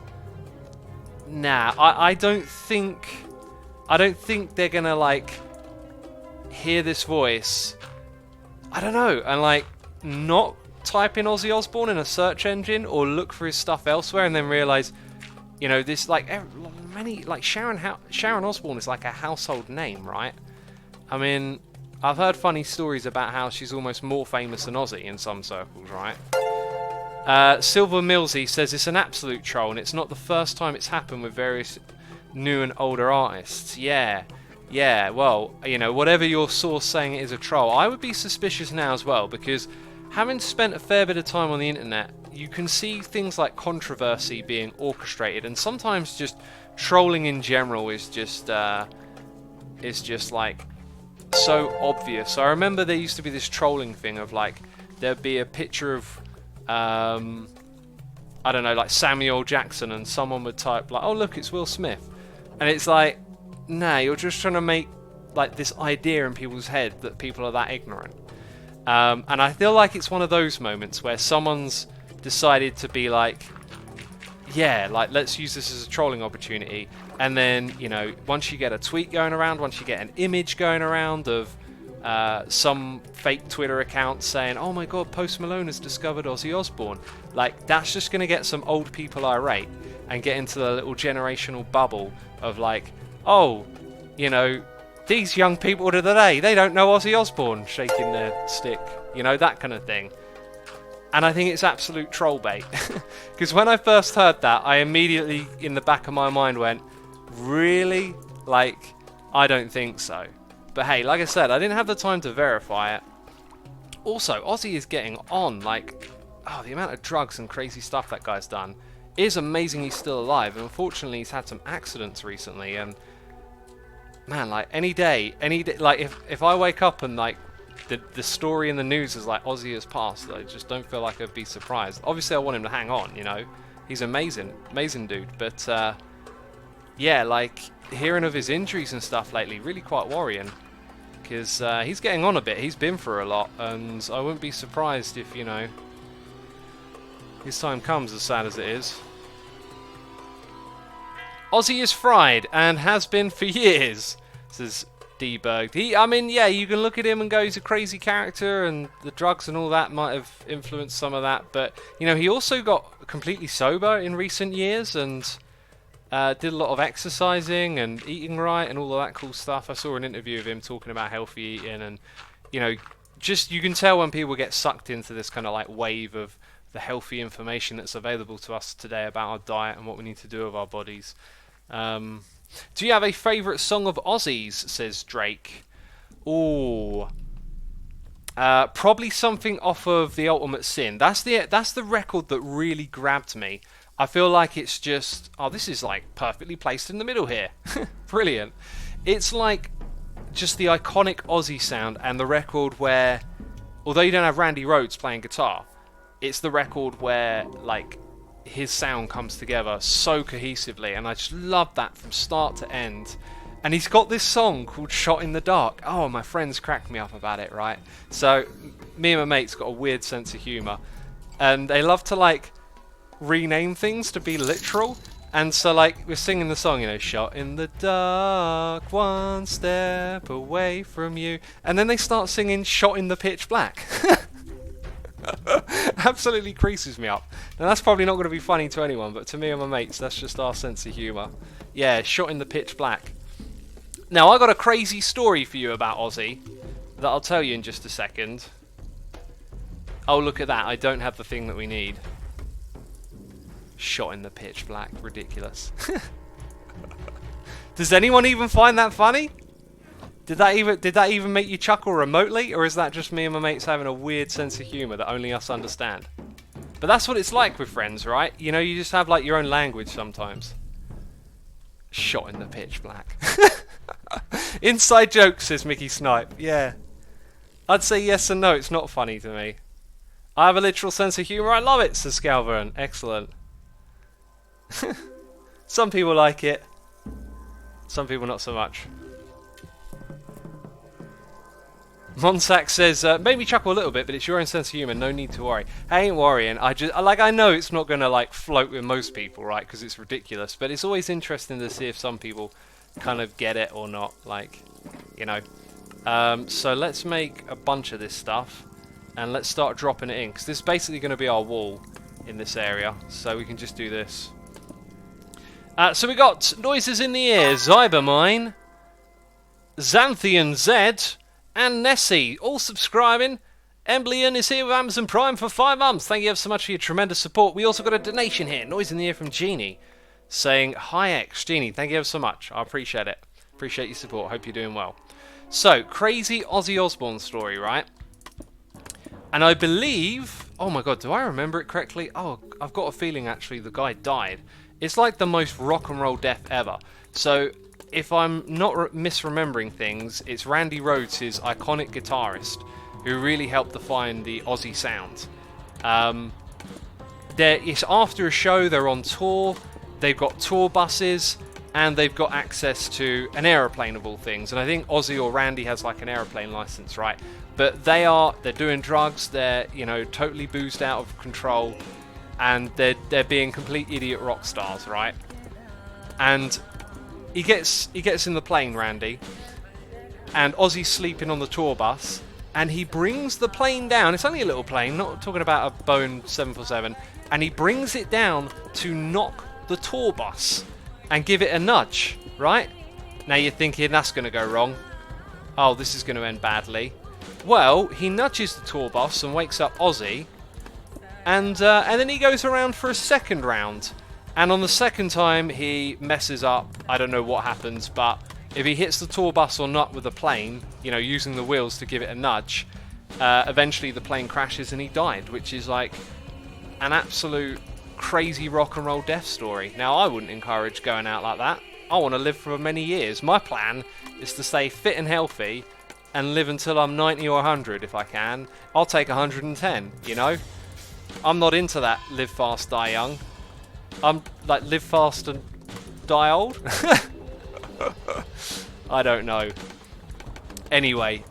nah, I don't think they're gonna like hear this voice, I don't know, and like not type in Ozzy Osbourne in a search engine or look for his stuff elsewhere and then realize, you know, this like many like Sharon Osbourne is like a household name, right? I mean, I've heard funny stories about how she's almost more famous than Ozzy in some circles, right? Silver Millsy says it's an absolute troll and it's not the first time it's happened with various new and older artists. Yeah, well, you know, whatever your source saying it is a troll, I would be suspicious now as well, because having spent a fair bit of time on the internet, you can see things like controversy being orchestrated, and sometimes just trolling in general is just like so obvious. I remember there used to be this trolling thing of like there'd be a picture of I don't know, like Samuel Jackson, and someone would type like, oh look, it's Will Smith, and it's like, nah, you're just trying to make like this idea in people's head that people are that ignorant. And I feel like it's one of those moments where someone's decided to be like, yeah, like let's use this as a trolling opportunity, and then, you know, once you get a tweet going around, once you get an image going around of some fake Twitter account saying, oh my god, Post Malone has discovered Ozzy Osbourne. Like, that's just going to get some old people irate and get into the little generational bubble of like, oh, you know, these young people today, they don't know Ozzy Osbourne, shaking their stick, you know, that kind of thing. And I think it's absolute troll bait. Because when I first heard that, I immediately, in the back of my mind, went, really? Like, I don't think so. But hey, like I said, I didn't have the time to verify it. Also, Ozzy is getting on. Like, oh, the amount of drugs and crazy stuff that guy's done is amazing he's still alive. And unfortunately, he's had some accidents recently. And man, like, any day, like, if I wake up and, like, the story in the news is like Ozzy has passed, I just don't feel like I'd be surprised. Obviously, I want him to hang on, you know. He's amazing dude. But, yeah, like, hearing of his injuries and stuff lately, really quite worrying. Because he's getting on a bit. He's been through a lot, and I wouldn't be surprised if, you know, his time comes, as sad as it is. Ozzy is fried, and has been for years, says Debugged. I mean, yeah, you can look at him and go, he's a crazy character, and the drugs and all that might have influenced some of that, but, you know, he also got completely sober in recent years, and did a lot of exercising and eating right and all of that cool stuff. I saw an interview of him talking about healthy eating, and, you know, just, you can tell when people get sucked into this kind of like wave of the healthy information that's available to us today about our diet and what we need to do with our bodies. Do you have a favourite song of Ozzy's, says Drake? Ooh. Probably something off of The Ultimate Sin. That's the record that really grabbed me. I feel like it's just... Oh, this is like perfectly placed in the middle here. Brilliant. It's like just the iconic Ozzy sound, and the record where, although you don't have Randy Rhoads playing guitar, it's the record where, like, his sound comes together so cohesively, and I just love that from start to end. And he's got this song called Shot in the Dark. Oh, my friends crack me up about it, right? So me and my mates got a weird sense of humour, and they love to, like, rename things to be literal. And so, like, we're singing the song, you know, shot in the dark, one step away from you, and then they start singing shot in the pitch black. Absolutely creases me up. Now, that's probably not going to be funny to anyone, but to me and my mates, that's just our sense of humour. Yeah, shot in the pitch black. Now, I got a crazy story for you about Ozzy that I'll tell you in just a second. Oh, look at that. I don't have the thing that we need. Shot in the pitch black. Ridiculous. Does anyone even find that funny? Did that even make you chuckle remotely, or is that just me and my mates having a weird sense of humour that only us understand? But that's what it's like with friends, right? You know, you just have like your own language sometimes. Shot in the pitch black. Inside joke, says Mickey Snipe. Yeah. I'd say yes and no, it's not funny to me. I have a literal sense of humour, I love it, says Scalvern. Excellent. Some people like it. Some people not so much. Monsac says, made me chuckle a little bit, but it's your own sense of humour, no need to worry. I ain't worrying, I know it's not going to, like, float with most people, right, because it's ridiculous, but it's always interesting to see if some people kind of get it or not, like, you know. So let's make a bunch of this stuff, and let's start dropping it in, because this is basically going to be our wall in this area, so we can just do this. So we got Noises in the Ear, Zybermine, Xanthian Z, and Nessie, all subscribing. Emblian is here with Amazon Prime for 5 months. Thank you ever so much for your tremendous support. We also got a donation here, Noise in the Ear from Genie, saying, hi X, Genie, thank you ever so much. I appreciate it. Appreciate your support. Hope you're doing well. So, crazy Ozzy Osbourne story, right? And I believe... Oh my god, do I remember it correctly? Oh, I've got a feeling actually the guy died. It's like the most rock and roll death ever. So... if I'm not misremembering things, it's Randy Rhoads, his iconic guitarist, who really helped define the Ozzy sound. It's after a show, they're on tour, they've got tour buses, and they've got access to an aeroplane of all things. And I think Ozzy or Randy has like an aeroplane license, right? But they're doing drugs, they're, you know, totally boozed out of control, and they're being complete idiot rock stars, right? And he gets in the plane, Randy, and Ozzy's sleeping on the tour bus, and he brings the plane down. It's only a little plane, not talking about a Boeing 747, and he brings it down to knock the tour bus and give it a nudge, right? Now you're thinking that's going to go wrong. Oh, this is going to end badly. Well, he nudges the tour bus and wakes up Ozzy, and then he goes around for a second round. And on the second time, he messes up. I don't know what happens, but if he hits the tour bus or not with the plane, you know, using the wheels to give it a nudge, eventually the plane crashes and he died, which is like an absolute crazy rock and roll death story. Now, I wouldn't encourage going out like that. I want to live for many years. My plan is to stay fit and healthy and live until I'm 90 or 100 if I can. I'll take 110, you know? I'm not into that live fast, die young. I'm like live fast and die old. I don't know. Anyway,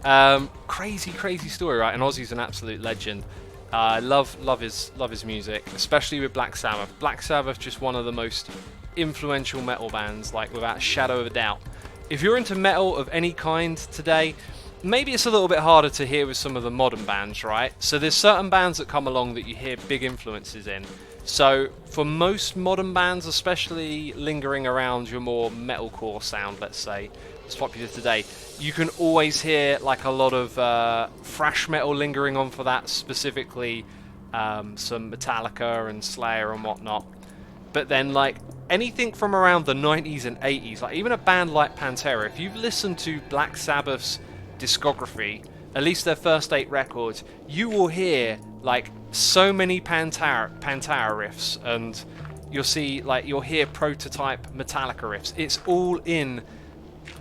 crazy story, right? And Ozzy's an absolute legend. I love his music, especially with Black Sabbath. Black Sabbath, just one of the most influential metal bands, like without a shadow of a doubt. If you're into metal of any kind today, maybe it's a little bit harder to hear with some of the modern bands, right? So there's certain bands that come along that you hear big influences in. So for most modern bands, especially lingering around your more metalcore sound, let's say, it's popular today, you can always hear like a lot of thrash metal lingering on for that, specifically some Metallica and Slayer and whatnot. But then like anything from around the 90s and 80s, like even a band like Pantera, if you've listened to Black Sabbath's discography, at least their first 8 records, you will hear like so many Pantera riffs, and you'll hear prototype Metallica riffs. It's all in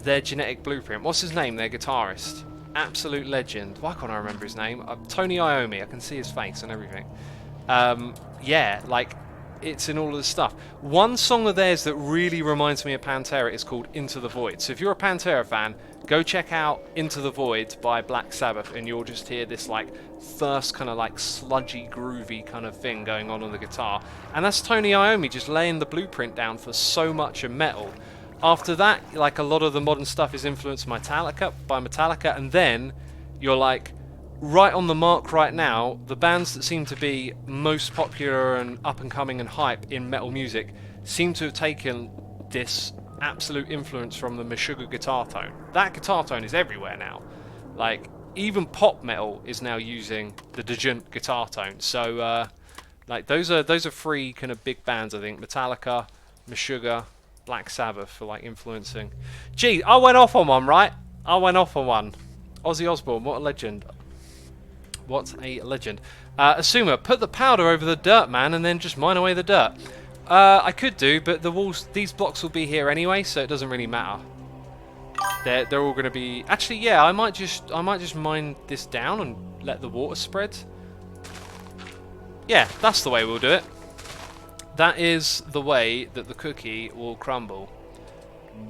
their genetic blueprint. What's his name? Their guitarist, absolute legend. Why can't I remember his name? Tony Iommi. I can see his face and everything. Yeah, like it's in all of the stuff. One song of theirs that really reminds me of Pantera is called Into the Void. So if you're a Pantera fan, go check out Into the Void by Black Sabbath, and you'll just hear this like first kind of like sludgy, groovy kind of thing going on the guitar. And that's Tony Iommi just laying the blueprint down for so much of metal. After that, like a lot of the modern stuff is influenced by Metallica, and then you're like right on the mark right now. The bands that seem to be most popular and up and coming and hype in metal music seem to have taken this absolute influence from the Meshuggah guitar tone. That guitar tone is everywhere now. Like even pop metal is now using the Djent guitar tone. So like those are 3 kind of big bands, I think. Metallica, Meshuggah, Black Sabbath for like influencing. Gee, I went off on one, right? I went off on one. Ozzy Osbourne, what a legend. What a legend. Asuma, put the powder over the dirt, man, and then just mine away the dirt. I could do, but the walls, these blocks will be here anyway, so it doesn't really matter. They're all going to be. Actually, yeah, I might just mine this down and let the water spread. Yeah, that's the way we'll do it. That is the way that the cookie will crumble.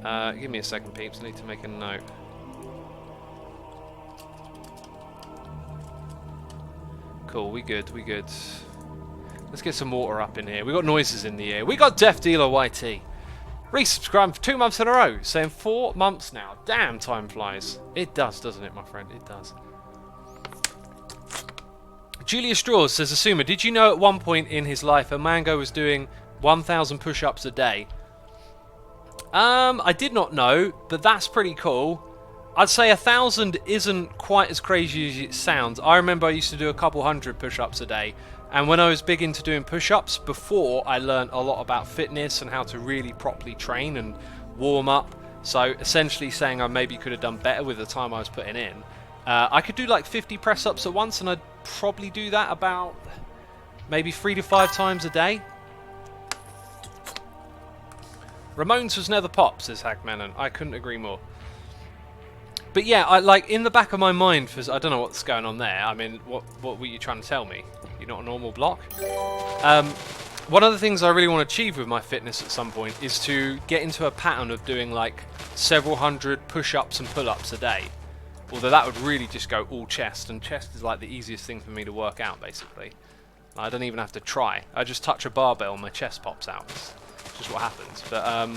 Give me a second, peeps. I need to make a note. Cool, we good. Let's get some water up in here. We got noises in the air. We got Death Dealer YT. Resubscribed for 2 months in a row. Saying 4 months now. Damn, time flies. It does, doesn't it, my friend? It does. Julia Straws says, Asuma, did you know at one point in his life a mango was doing 1,000 push-ups a day? I did not know, but that's pretty cool. I'd say 1,000 isn't quite as crazy as it sounds. I remember I used to do a couple hundred push-ups a day, and when I was big into doing push-ups, before I learned a lot about fitness and how to really properly train and warm up. So essentially saying I maybe could have done better with the time I was putting in. I could do like 50 press-ups at once, and I'd probably do that about maybe 3 to 5 times a day. Ramones was never pop, says Hackmanon. I couldn't agree more. But yeah, I like in the back of my mind, because I don't know what's going on there. I mean, what were you trying to tell me? You're not a normal block? One of the things I really want to achieve with my fitness at some point is to get into a pattern of doing like several hundred push-ups and pull-ups a day. Although that would really just go all chest, and chest is like the easiest thing for me to work out, basically. I don't even have to try. I just touch a barbell and my chest pops out. It's just what happens. But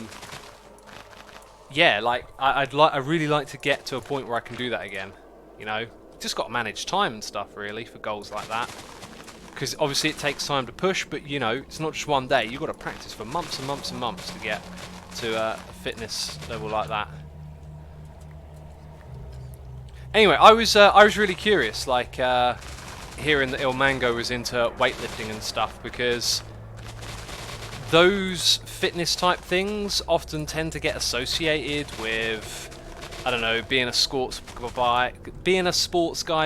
yeah, like I really like to get to a point where I can do that again. You know, just got to manage time and stuff really for goals like that. Because obviously it takes time to push, but you know, it's not just one day. You've got to practice for months and months and months to get to a fitness level like that. Anyway, I was really curious, like hearing that Il Mango was into weightlifting and stuff, because those fitness type things often tend to get associated with, I don't know, being a sports guy,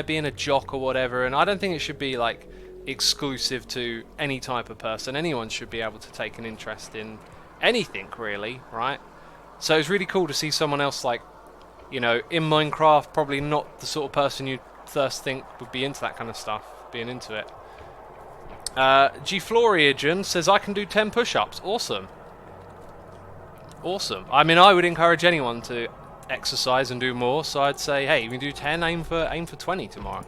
being a jock or whatever. And I don't think it should be like exclusive to any type of person. Anyone should be able to take an interest in anything really, right? So it's really cool to see someone else, like, you know, in Minecraft, probably not the sort of person you'd first think would be into that kind of stuff, being into it. G-Floriagen says I can do 10 push-ups. Awesome. Awesome. I mean, I would encourage anyone to exercise and do more, so I'd say, hey, you can do 10, aim for 20 tomorrow.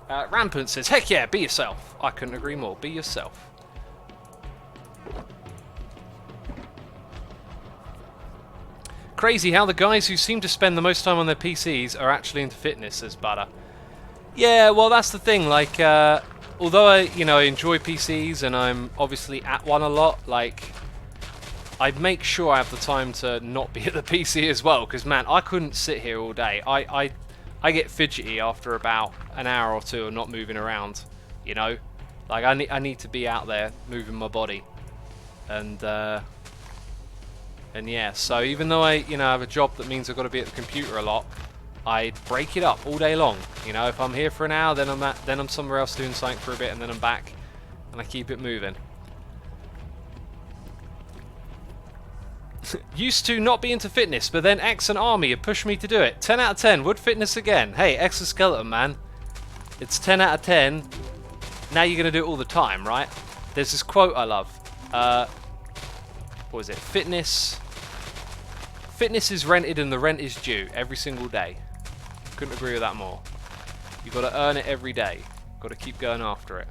Rampant says, heck yeah, be yourself. I couldn't agree more. Be yourself. Crazy how the guys who seem to spend the most time on their PCs are actually into fitness, says Butter. Yeah, well, that's the thing. Like, although I enjoy PCs and I'm obviously at one a lot, like, I'd make sure I have the time to not be at the PC as well. Because man, I couldn't sit here all day. I get fidgety after about an hour or two of not moving around, you know? Like, I need to be out there moving my body. And yeah, so even though I, have a job that means I've got to be at the computer a lot, I break it up all day long. You know, if I'm here for an hour, then I'm somewhere else doing something for a bit, and then I'm back, and I keep it moving. Used to not be into fitness, but then X and Army have pushed me to do it. 10 out of 10. Would fitness again. Hey, exoskeleton, man. It's 10 out of 10. Now you're going to do it all the time, right? There's this quote I love. What is it? Fitness is rented and the rent is due every single day. Couldn't agree with that more. You've got to earn it every day. Got to keep going after it.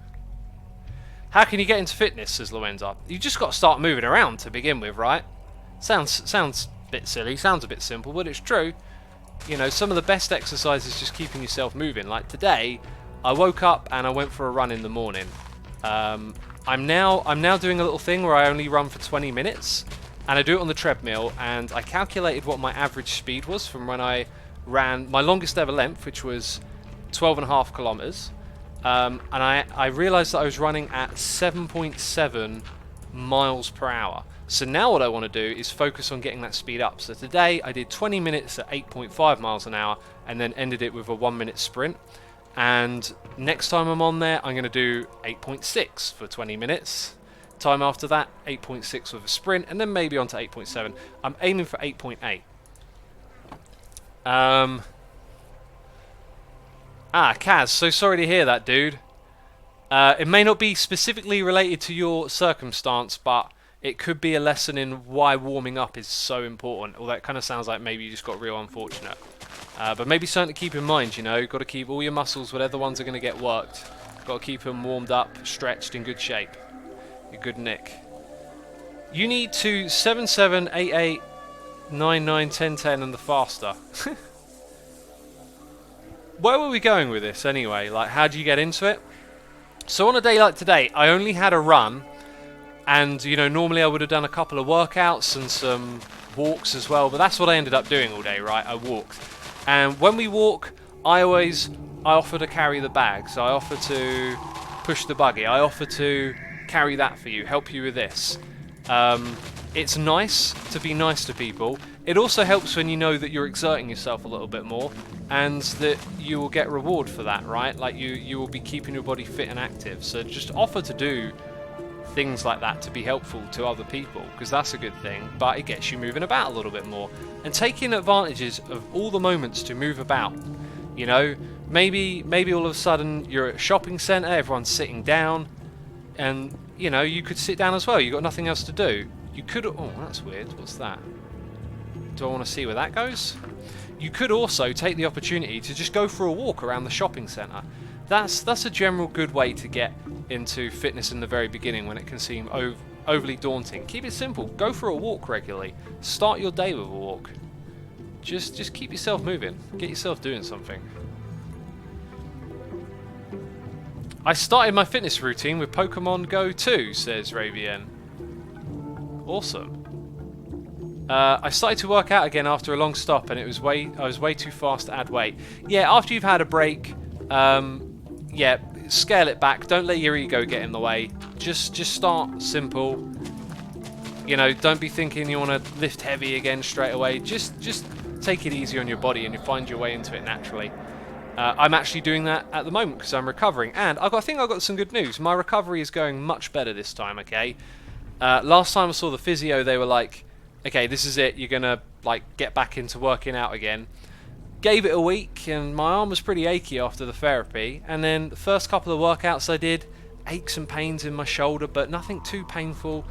How can you get into fitness, says Loenza? You just got to start moving around to begin with, right? Sounds a bit silly, sounds a bit simple, but it's true. You know, some of the best exercise is just keeping yourself moving. Like today, I woke up and I went for a run in the morning. I'm now doing a little thing where I only run for 20 minutes, and I do it on the treadmill, and I calculated what my average speed was from when I ran my longest ever length, which was 12.5 kilometers. And I realized that I was running at 7.7 miles per hour. So now what I want to do is focus on getting that speed up. So today I did 20 minutes at 8.5 miles an hour and then ended it with a 1-minute sprint. And next time I'm on there, I'm going to do 8.6 for 20 minutes. Time after that, 8.6 with a sprint, and then maybe on to 8.7. I'm aiming for 8.8. Kaz, so sorry to hear that, dude. It may not be specifically related to your circumstance, but it could be a lesson in why warming up is so important. Although it kind of sounds like maybe you just got real unfortunate. But maybe something to keep in mind, you know. You've got to keep all your muscles, whatever ones are going to get worked. Got to keep them warmed up, stretched, in good shape. You're good, Nick. You need to 77, 88, 99, 10, 10 and the faster. Where were we going with this anyway? Like, how do you get into it? So on a day like today, I only had a run. And, you know, normally I would have done a couple of workouts and some walks as well. But that's what I ended up doing all day, right? I walked. And when we walk, I offer to carry the bag. So I offer to push the buggy. I offer to carry that for you, help you with this. It's nice to be nice to people. It also helps when you know that you're exerting yourself a little bit more and that you will get reward for that, right? Like you will be keeping your body fit and active. So just offer to do things like that to be helpful to other people, because that's a good thing, but it gets you moving about a little bit more and taking advantages of all the moments to move about. You know, maybe all of a sudden you're at a shopping centre, everyone's sitting down, and you know, you could sit down as well. You've got nothing else to do. You could, oh, that's weird, what's that? Do I want to see where that goes? You could also take the opportunity to just go for a walk around the shopping centre. That's a general good way to get into fitness in the very beginning, when it can seem overly daunting. Keep it simple. Go for a walk regularly. Start your day with a walk. Just keep yourself moving. Get yourself doing something. I started my fitness routine with Pokemon Go 2, says Ravian. Awesome. I started to work out again after a long stop, and I was way too fast to add weight. Yeah, after you've had a break, yeah, scale it back. Don't let your ego get in the way. Just start simple. You know, don't be thinking you want to lift heavy again straight away. Just take it easy on your body, and you'll find your way into it naturally. I'm actually doing that at the moment because I'm recovering, and I think I've got some good news. My recovery is going much better this time. Okay. Last time I saw the physio, they were like, okay, this is it, you're gonna like get back into working out again. Gave it a week and my arm was pretty achy after the therapy, and then the first couple of workouts I did, aches and pains in my shoulder, but nothing too painful,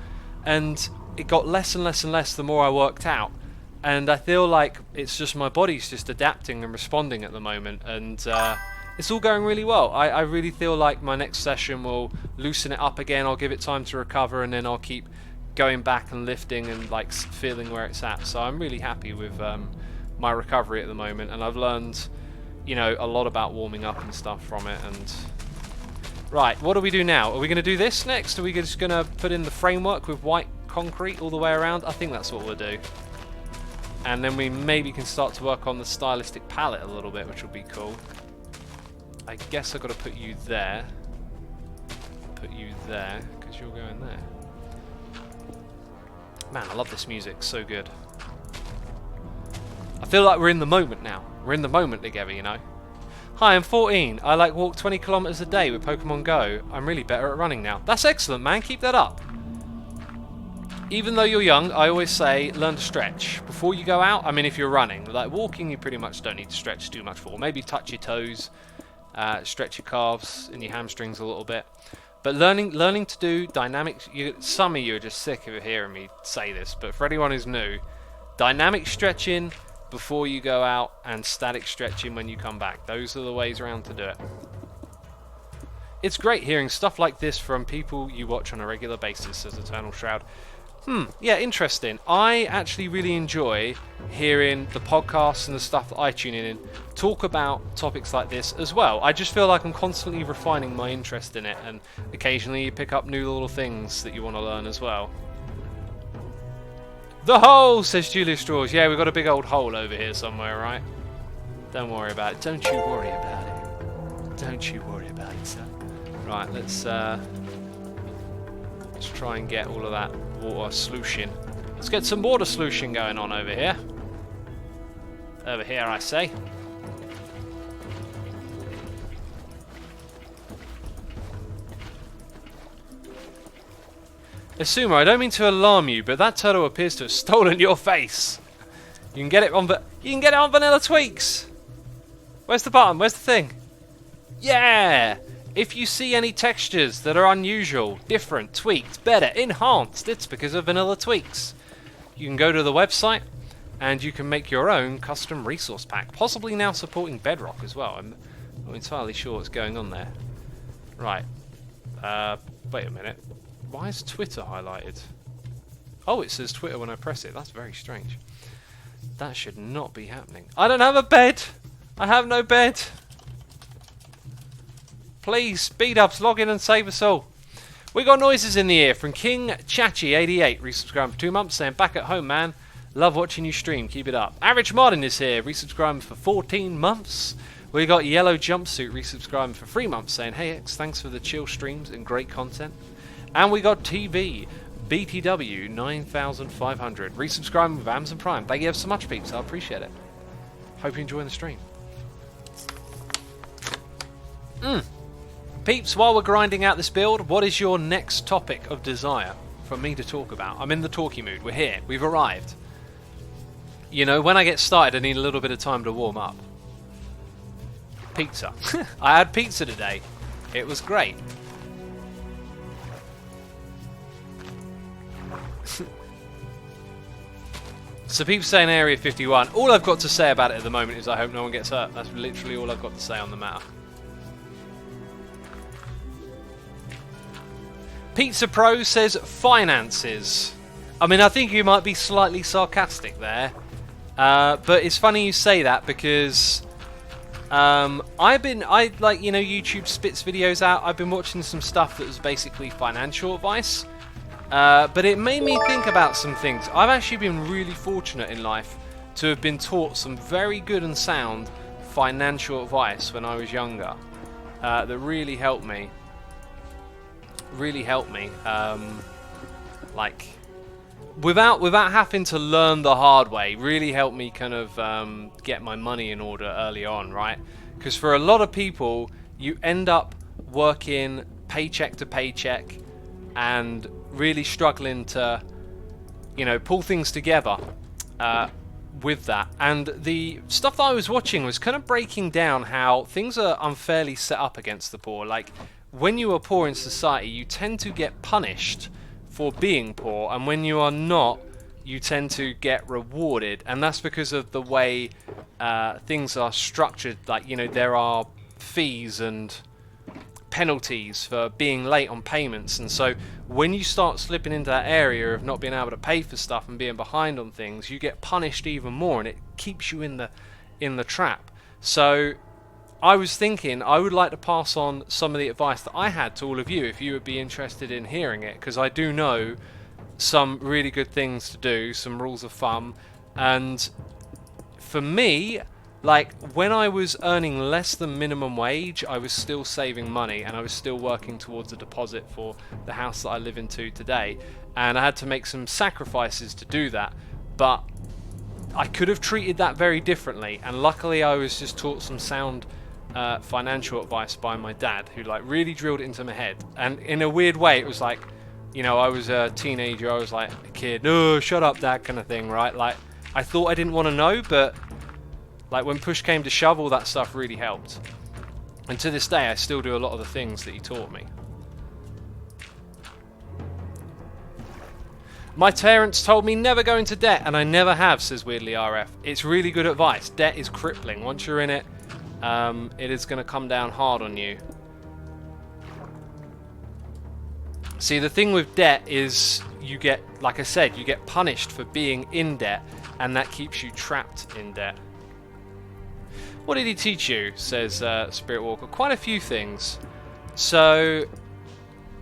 and it got less and less and less the more I worked out, and I feel like it's just my body's just adapting and responding at the moment, and it's all going really well. I really feel like my next session will loosen it up again. I'll give it time to recover, and then I'll keep going back and lifting and like feeling where it's at. So I'm really happy with my recovery at the moment, and I've learned, you know, a lot about warming up and stuff from it. And right, what do we do now? Are we going to do this next? Are we just going to put in the framework with white concrete all the way around? I think that's what we'll do. And then we maybe can start to work on the stylistic palette a little bit, which will be cool. I guess I've got to put you there. Put you there, because you're going there. Man, I love this music, so good. I feel like we're in the moment now. We're in the moment together, you know. Hi, I'm 14. I like walk 20 kilometers a day with Pokemon Go. I'm really better at running now. That's excellent, man. Keep that up. Even though you're young, I always say learn to stretch before you go out. I mean, if you're running, like walking, you pretty much don't need to stretch too much for. Maybe touch your toes, stretch your calves and your hamstrings a little bit. But learning to do dynamic, some of you are just sick of hearing me say this, but for anyone who's new, dynamic stretching before you go out and static stretching when you come back. Those are the ways around to do it. It's great hearing stuff like this from people you watch on a regular basis, says Eternal Shroud. Yeah, interesting. I actually really enjoy hearing the podcasts and the stuff that I tune in talk about topics like this as well. I just feel like I'm constantly refining my interest in it, and occasionally you pick up new little things that you want to learn as well. The hole, says Julia Straws. Yeah, we've got a big old hole over here somewhere, right? Don't worry about it. Don't you worry about it. Don't you worry about it, sir. Right, let's try and get all of that water slushing. Let's get some water slushing going on over here. Over here, I say. Assumer, I don't mean to alarm you, but that turtle appears to have stolen your face. You can get it on Vanilla Tweaks. Where's the button? Where's the thing? Yeah! If you see any textures that are unusual, different, tweaked, better, enhanced, it's because of Vanilla Tweaks. You can go to the website and you can make your own custom resource pack, possibly now supporting Bedrock as well. I'm not entirely sure what's going on there. Right. Wait a minute. Why is Twitter highlighted? Oh, it says Twitter when I press it. That's very strange. That should not be happening. I don't have a bed! I have no bed! Please, speed ups, log in and save us all. We got noises in the ear from King Chachi88, resubscribed for 2 months, saying, back at home, man. Love watching you stream, keep it up. Average Martin is here, resubscribed for 14 months. We got Yellow Jumpsuit, resubscribed for 3 months, saying, hey X, thanks for the chill streams and great content. And we got TV, BTW 9500, resubscribing with Amazon Prime. Thank you ever so much, peeps, I appreciate it. Hope you're enjoying the stream. Peeps, while we're grinding out this build, what is your next topic of desire for me to talk about? I'm in the talky mood. We're here. We've arrived. You know, when I get started, I need a little bit of time to warm up. Pizza. I had pizza today. It was great. So people saying Area 51. All I've got to say about it at the moment is I hope no one gets hurt. That's literally all I've got to say on the matter. Pizza Pro says finances. I mean, I think you might be slightly sarcastic there, but it's funny you say that because YouTube spits videos out. I've been watching some stuff that was basically financial advice, but it made me think about some things. I've actually been really fortunate in life to have been taught some very good and sound financial advice when I was younger, that really helped me. Like without having to learn the hard way, really helped me kind of get my money in order early on, right? Because for a lot of people, you end up working paycheck to paycheck and really struggling to, pull things together with that. And the stuff that I was watching was kind of breaking down how things are unfairly set up against the poor. Like, when you are poor in society, you tend to get punished for being poor, and when you are not, you tend to get rewarded, and that's because of the way things are structured. Like, there are fees and penalties for being late on payments, and so when you start slipping into that area of not being able to pay for stuff and being behind on things, you get punished even more, and it keeps you in the trap. So I was thinking I would like to pass on some of the advice that I had to all of you, if you would be interested in hearing it, because I do know some really good things to do, some rules of thumb. And for me, like, when I was earning less than minimum wage, I was still saving money, and I was still working towards a deposit for the house that I live into today, and I had to make some sacrifices to do that, but I could have treated that very differently. And luckily I was just taught some sound financial advice by my dad, who really drilled it into my head. And in a weird way, it was like, I was a teenager, I was like a kid, no, shut up, dad, kind of thing, right? Like, I thought I didn't want to know, but when push came to shove, all that stuff really helped. And to this day, I still do a lot of the things that he taught me. My parents told me never go into debt, and I never have, says Weirdly RF. It's really good advice. Debt is crippling. Once you're in it, it is going to come down hard on you. See, the thing with debt is you get, like I said, you get punished for being in debt, and that keeps you trapped in debt. What did he teach you, says Spirit Walker? Quite a few things. So,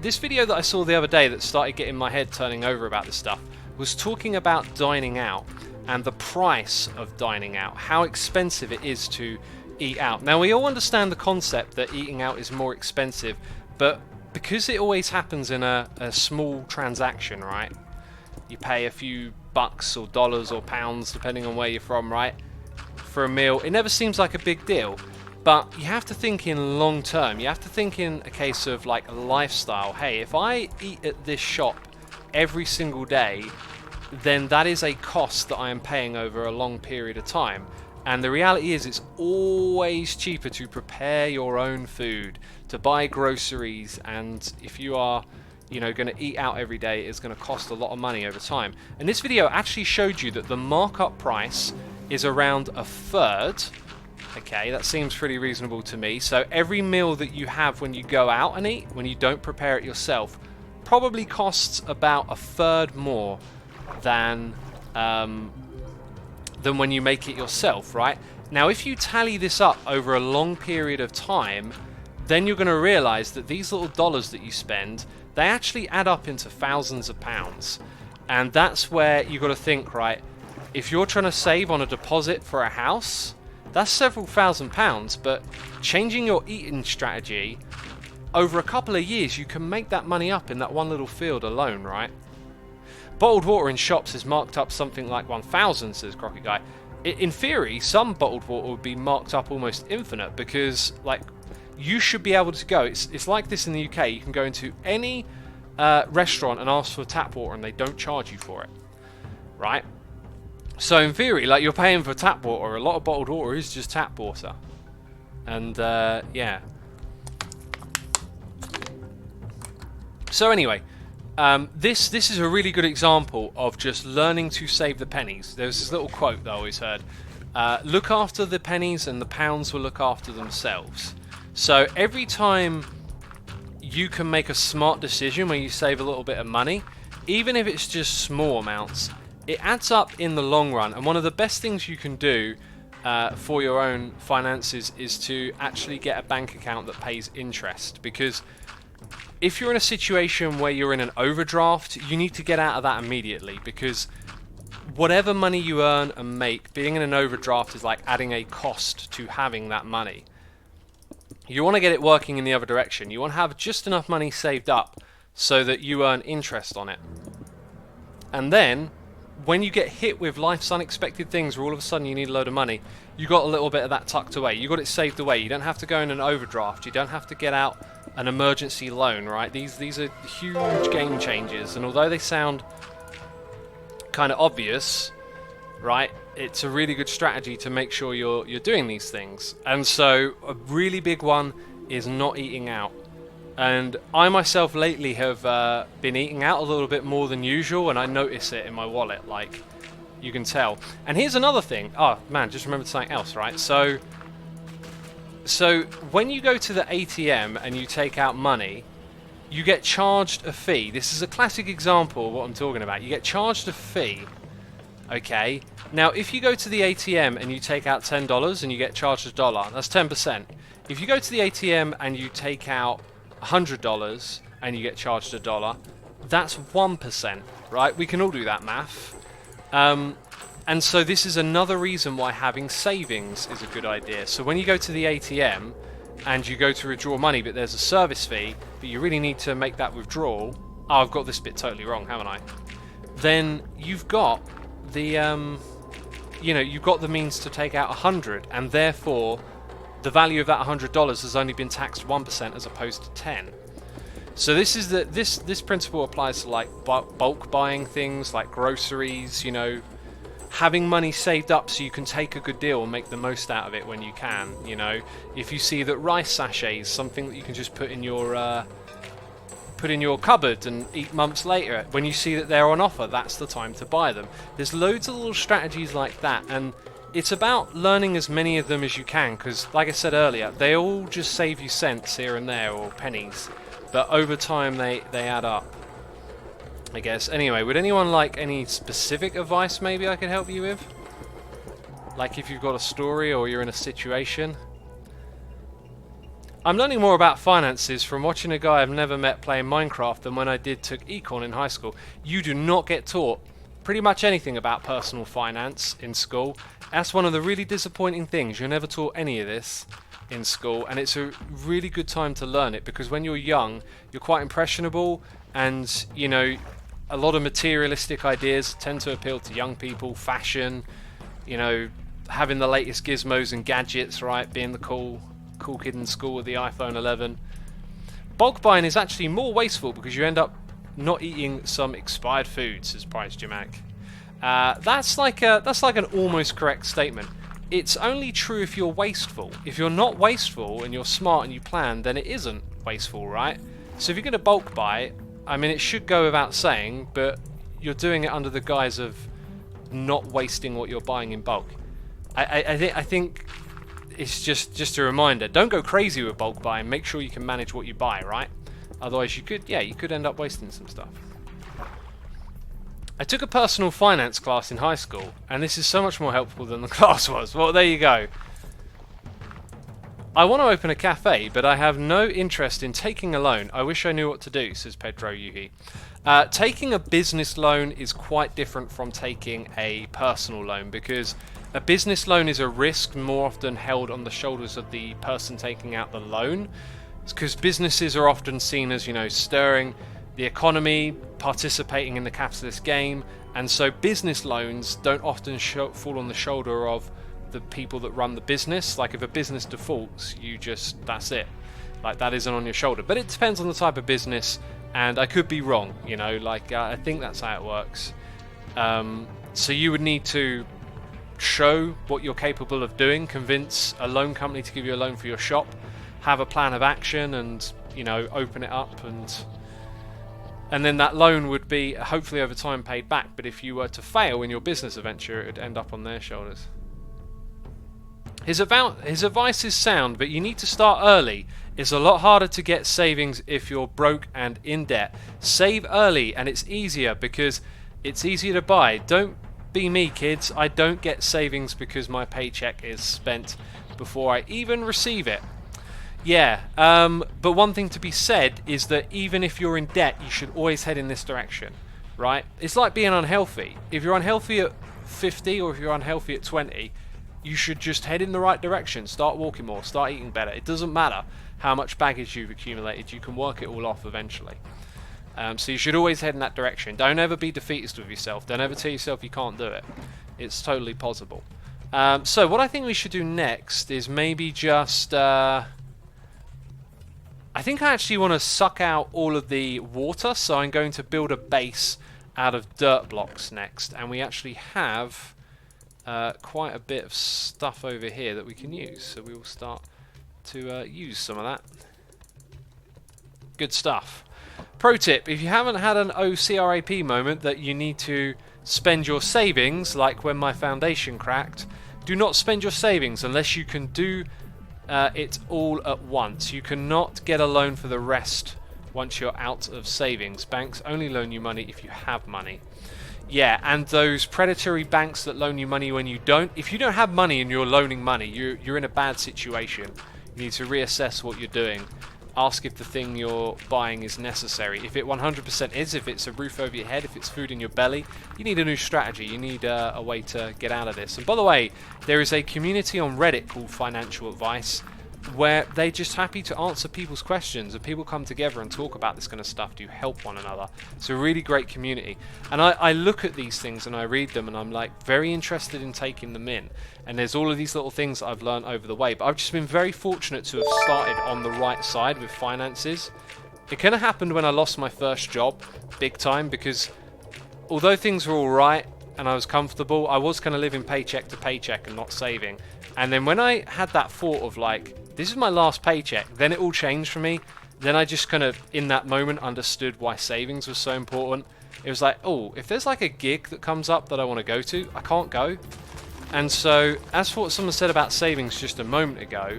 this video that I saw the other day that started getting my head turning over about this stuff was talking about dining out and the price of dining out, how expensive it is to eat out. Now, we all understand the concept that eating out is more expensive, but because it always happens in a small transaction, right? You pay a few bucks or dollars or pounds, depending on where you're from, right? For a meal, it never seems like a big deal. But you have to think in long term. You have to think in a case of like a lifestyle. Hey, if I eat at this shop every single day, then that is a cost that I am paying over a long period of time. And the reality is, it's always cheaper to prepare your own food, to buy groceries, and if you are, going to eat out every day, it's going to cost a lot of money over time. And this video actually showed you that the markup price is around a third. Okay, that seems pretty reasonable to me. So every meal that you have when you go out and eat, when you don't prepare it yourself, probably costs about a third more than when you make it yourself, right? Now, if you tally this up over a long period of time, then you're going to realize that these little dollars that you spend, they actually add up into thousands of pounds. And that's where you've got to think, right? If you're trying to save on a deposit for a house, that's several £1,000s, but changing your eating strategy over a couple of years, you can make that money up in that one little field alone, right? Bottled water in shops is marked up something like 1,000, says Crocky Guy. In theory, some bottled water would be marked up almost infinite, because you should be able to go. It's like this in the UK. You can go into any restaurant and ask for tap water, and they don't charge you for it, right? So in theory, you're paying for tap water. A lot of bottled water is just tap water, and yeah. So anyway, this is a really good example of just learning to save the pennies. There's this little quote that I always heard: "Look after the pennies, and the pounds will look after themselves." So every time you can make a smart decision where you save a little bit of money, even if it's just small amounts. It adds up in the long run, and one of the best things you can do for your own finances is to actually get a bank account that pays interest, because if you're in a situation where you're in an overdraft, you need to get out of that immediately, because whatever money you earn and make, being in an overdraft is like adding a cost to having that money. You want to get it working in the other direction. You want to have just enough money saved up so that you earn interest on it. And then, when you get hit with life's unexpected things where all of a sudden you need a load of money, you got a little bit of that tucked away. You got it saved away. You don't have to go in an overdraft. You don't have to get out an emergency loan, right? These are huge game changers, and although they sound kind of obvious, right, it's a really good strategy to make sure you're doing these things. And so a really big one is not eating out. And I myself lately have been eating out a little bit more than usual, and I notice it in my wallet, like you can tell. And here's another thing. Oh man, just remembered something else, right? So when you go to the ATM and you take out money, you get charged a fee. This is a classic example of what I'm talking about. You get charged a fee. Okay. Now, if you go to the ATM and you take out $10 and you get charged $1, that's 10%. If you go to the ATM and you take out $100 and you get charged $1, that's 1%, right? We can all do that math. And so this is another reason why having savings is a good idea. So when you go to the ATM and you go to withdraw money, but there's a service fee, but you really need to make that withdrawal. Oh, I've got this bit totally wrong, haven't I? Then you've got the, you've got the means to take out 100, and therefore the value of that $100 has only been taxed 1% as opposed to 10. So this is this principle applies to like bulk buying things like groceries, having money saved up so you can take a good deal and make the most out of it when you can. If you see that rice sachets, something that you can just put in your cupboard and eat months later, when you see that they're on offer, that's the time to buy them. There's loads of little strategies like that, and it's about learning as many of them as you can, because like I said earlier, they all just save you cents here and there, or pennies, but over time they add up, I guess. Anyway, would anyone like any specific advice maybe I could help you with? Like if you've got a story or you're in a situation? I'm learning more about finances from watching a guy I've never met playing Minecraft than when I took econ in high school. You do not get taught pretty much anything about personal finance in school. That's one of the really disappointing things. You're never taught any of this in school, and it's a really good time to learn it, because when you're young, you're quite impressionable, and a lot of materialistic ideas tend to appeal to young people. Fashion, having the latest gizmos and gadgets, right? Being the cool kid in school with the iPhone 11. Bulk buying is actually more wasteful because you end up not eating some expired food, says Price Jamac. That's like an almost correct statement. It's only true if you're wasteful. If you're not wasteful and you're smart and you plan, then it isn't wasteful, right? So if you're going to bulk buy, I mean, it should go without saying, but you're doing it under the guise of not wasting what you're buying in bulk. I think it's just a reminder. Don't go crazy with bulk buying. Make sure you can manage what you buy, right? Otherwise, you could end up wasting some stuff. I took a personal finance class in high school, and this is so much more helpful than the class was. Well, there you go. I want to open a cafe, but I have no interest in taking a loan. I wish I knew what to do, says Pedro Yuhi. Taking a business loan is quite different from taking a personal loan, because a business loan is a risk more often held on the shoulders of the person taking out the loan, because businesses are often seen as, stirring the economy, participating in the capitalist game, and so business loans don't often fall on the shoulder of the people that run the business. Like if a business defaults, that's it. Like that isn't on your shoulder. But it depends on the type of business, and I could be wrong, I think that's how it works. So you would need to show what you're capable of doing, convince a loan company to give you a loan for your shop, have a plan of action, and open it up, and then that loan would be hopefully over time paid back. But if you were to fail in your business venture, it would end up on their shoulders. His advice is sound, but you need to start early. It's a lot harder to get savings if you're broke and in debt. Save early, and it's easier because it's easier to buy. Don't be me, kids. I don't get savings because my paycheck is spent before I even receive it. Yeah, but one thing to be said is that even if you're in debt, you should always head in this direction, right? It's like being unhealthy. If you're unhealthy at 50 or if you're unhealthy at 20, you should just head in the right direction. Start walking more, start eating better. It doesn't matter how much baggage you've accumulated. You can work it all off eventually. So you should always head in that direction. Don't ever be defeatist with yourself. Don't ever tell yourself you can't do it. It's totally possible. So what I think we should do next is maybe just... I think I actually want to suck out all of the water, so I'm going to build a base out of dirt blocks next. And we actually have quite a bit of stuff over here that we can use. So we will start to use some of that. Good stuff. Pro tip, if you haven't had an OCRAP moment that you need to spend your savings, like when my foundation cracked, do not spend your savings unless you can do it all at once. You cannot get a loan for the rest once you're out of savings. Banks only loan you money if you have money. Yeah, and those predatory banks that loan you money when you don't, if you don't have money and you're loaning money, you're in a bad situation. You need to reassess what you're doing. Ask if the thing you're buying is necessary. If it 100% is, if it's a roof over your head, if it's food in your belly, you need a new strategy. You need a way to get out of this. And by the way, there is a community on Reddit called Financial Advice where they're just happy to answer people's questions, and people come together and talk about this kind of stuff to help one another. It's a really great community. And I look at these things and I read them and I'm like very interested in taking them in. And there's all of these little things that I've learned over the way. But I've just been very fortunate to have started on the right side with finances. It kind of happened when I lost my first job, big time, because although things were all right and I was comfortable, I was kind of living paycheck to paycheck and not saving. And then when I had that thought of like, this is my last paycheck, then it all changed for me. Then I just kind of, in that moment, understood why savings was so important. It was like, oh, if there's like a gig that comes up that I want to go to, I can't go. And so, as for what someone said about savings just a moment ago,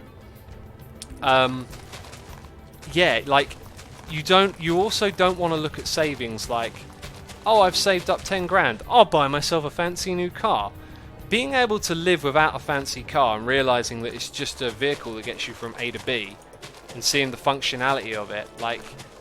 yeah, like, you also don't want to look at savings like, oh, I've saved up 10 grand, I'll buy myself a fancy new car. Being able to live without a fancy car and realizing that it's just a vehicle that gets you from A to B and seeing the functionality of it, like,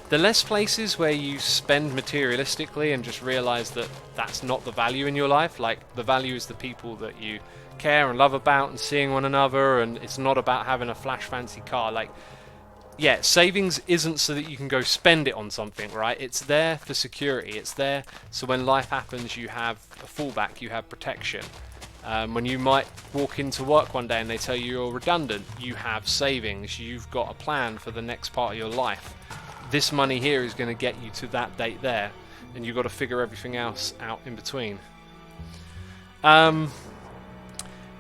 the less places where you spend materialistically and just realize that that's not the value in your life, like, the value is the people that you care and love about and seeing one another, and it's not about having a flash fancy car. Like, yeah, savings isn't so that you can go spend it on something, right? It's there for security. It's there so when life happens you have a fallback, you have protection. When you might walk into work one day and they tell you you're redundant, you have savings, you've got a plan for the next part of your life. This money here is going to get you to that date there, and you've got to figure everything else out in between. Yeah,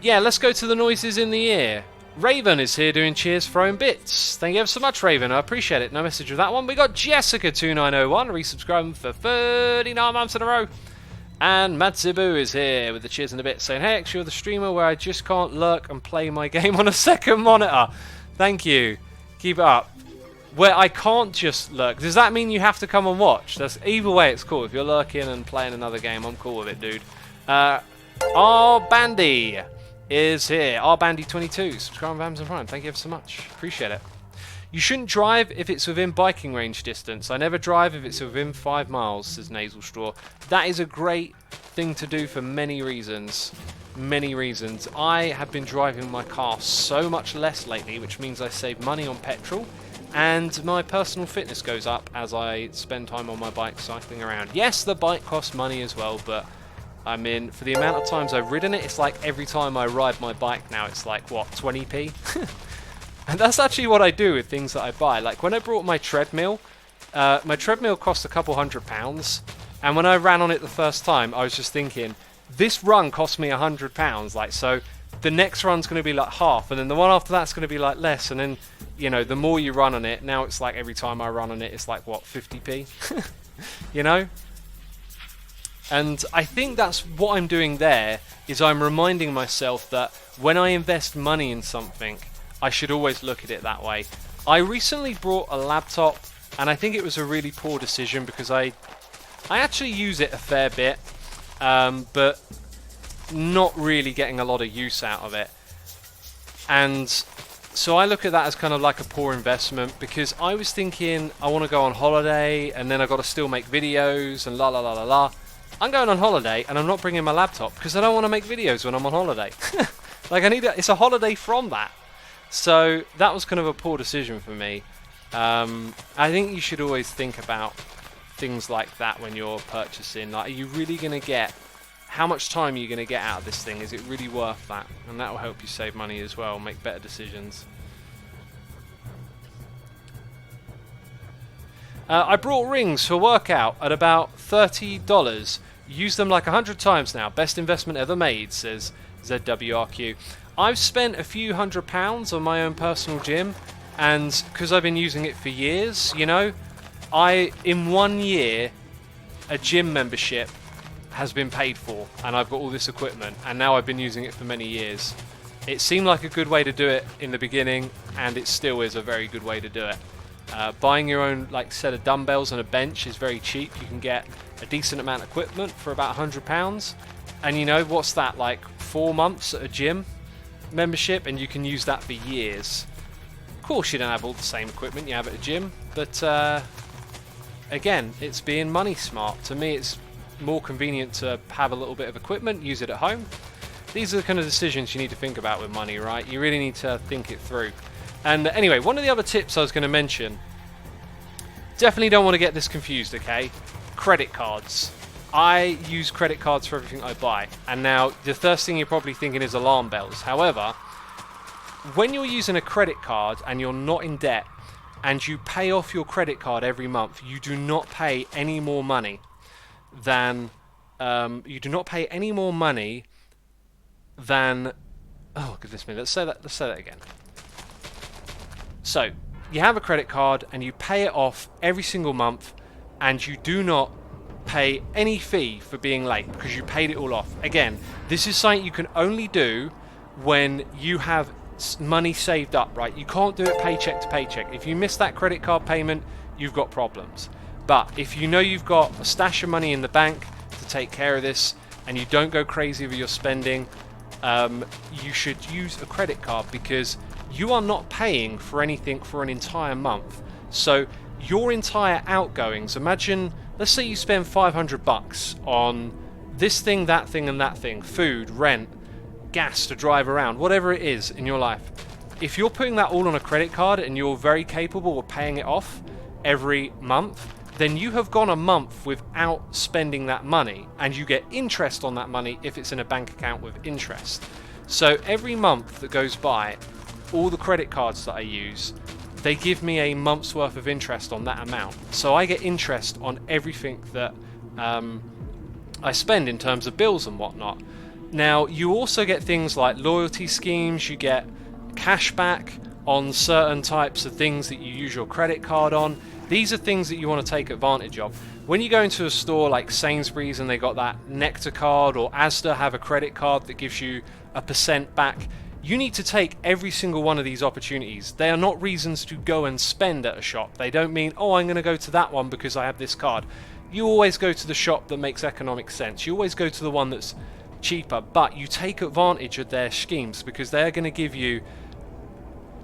let's go to the noises in the ear. Raven is here doing cheers, throwing bits. Thank you ever so much, Raven. I appreciate it. No message with that one. We got Jessica2901 resubscribing for 39 months in a row. And Matsibu is here with the cheers and a bit, saying, hey, you're the streamer where I just can't lurk and play my game on a second monitor. Thank you. Keep it up. Where I can't just lurk. Does that mean you have to come and watch? That's, either way, it's cool. If you're lurking and playing another game, I'm cool with it, dude. R-Bandy is here. R-Bandy22. Subscribe on Amazon Prime. Thank you ever so much. Appreciate it. You shouldn't drive if it's within biking range distance. I never drive if it's within 5 miles, says Nasal Straw. That is a great thing to do for many reasons. Many reasons. I have been driving my car so much less lately, which means I save money on petrol, and my personal fitness goes up as I spend time on my bike cycling around. Yes, the bike costs money as well, but I mean, for the amount of times I've ridden it, it's like every time I ride my bike now, it's like, what, 20p? And that's actually what I do with things that I buy. Like when I brought my treadmill cost a couple £100, and when I ran on it the first time, I was just thinking, this run cost me £100. Like, so the next run's going to be like half, and then the one after that's going to be like less, and then, you know, the more you run on it, now it's like every time I run on it, it's like, what, 50p? You know? And I think that's what I'm doing there, is I'm reminding myself that when I invest money in something, I should always look at it that way. I recently brought a laptop, and I think it was a really poor decision because I actually use it a fair bit, but not really getting a lot of use out of it. And so I look at that as kind of like a poor investment, because I was thinking I want to go on holiday and then I've got to still make videos and la la la la la. I'm going on holiday and I'm not bringing my laptop because I don't want to make videos when I'm on holiday. Like, it's a holiday from that. So that was kind of a poor decision for me. I think you should always think about things like that when you're purchasing. Like, are you really going to get, how much time are you going to get out of this thing? Is it really worth that? And that will help you save money as well, make better decisions. I brought rings for workout at about $30. Used them like 100 times now. Best investment ever made, says ZWRQ. I've spent a few £100 on my own personal gym, and because I've been using it for years, you know, in 1 year, a gym membership has been paid for, and I've got all this equipment, and now I've been using it for many years. It seemed like a good way to do it in the beginning, and it still is a very good way to do it. Buying your own set of dumbbells and a bench is very cheap. You can get a decent amount of equipment for about £100, and you know, what's that, like 4 months at a gym membership, and you can use that for years. Of course you don't have all the same equipment you have at a gym, but again, it's being money smart. To me, it's more convenient to have a little bit of equipment, use it at home. These are the kind of decisions you need to think about with money, right? You really need to think it through. And anyway, one of the other tips I was going to mention, definitely don't want to get this confused, okay? Credit cards. I use credit cards for everything I buy. And now, the first thing you're probably thinking is alarm bells. However, when you're using a credit card and you're not in debt, and you pay off your credit card every month, you do not pay any more money than oh goodness me, let's say that again. So you have a credit card and you pay it off every single month, and you do not pay any fee for being late because you paid it all off. Again, this is something you can only do when you have money saved up, right? You can't do it paycheck to paycheck. If you miss that credit card payment, you've got problems. But if you know you've got a stash of money in the bank to take care of this, and you don't go crazy with your spending, you should use a credit card, because you are not paying for anything for an entire month. So your entire outgoings, imagine, let's say you spend $500 on this thing, that thing, and that thing, food, rent, gas to drive around, whatever it is in your life. If you're putting that all on a credit card and you're very capable of paying it off every month, then you have gone a month without spending that money, and you get interest on that money if it's in a bank account with interest. So every month that goes by, all the credit cards that I use, they give me a month's worth of interest on that amount. So I get interest on everything that I spend in terms of bills and whatnot. Now, you also get things like loyalty schemes, you get cash back on certain types of things that you use your credit card on. These are things that you want to take advantage of. When you go into a store like Sainsbury's and they got that Nectar card, or Asda have a credit card that gives you a % back, you need to take every single one of these opportunities. They are not reasons to go and spend at a shop. They don't mean, oh, I'm going to go to that one because I have this card. You always go to the shop that makes economic sense. You always go to the one that's cheaper, but you take advantage of their schemes because they're going to give you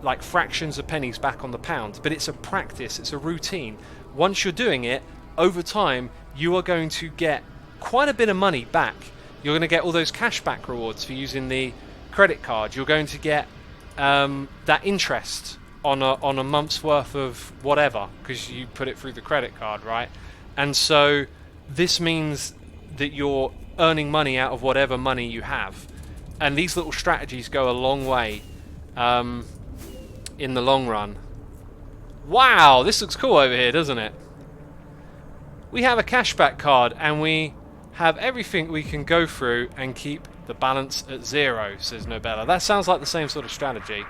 like fractions of pennies back on the pound. But it's a practice, it's a routine. Once you're doing it, over time, you are going to get quite a bit of money back. You're going to get all those cashback rewards for using the credit card. You're going to get that interest on a month's worth of whatever, because you put it through the credit card, right? And so this means that you're earning money out of whatever money you have. And these little strategies go a long way in the long run. Wow, this looks cool over here, doesn't it? We have a cashback card and we have everything we can go through and keep the balance at 0, says Nobella. That sounds like the same sort of strategy.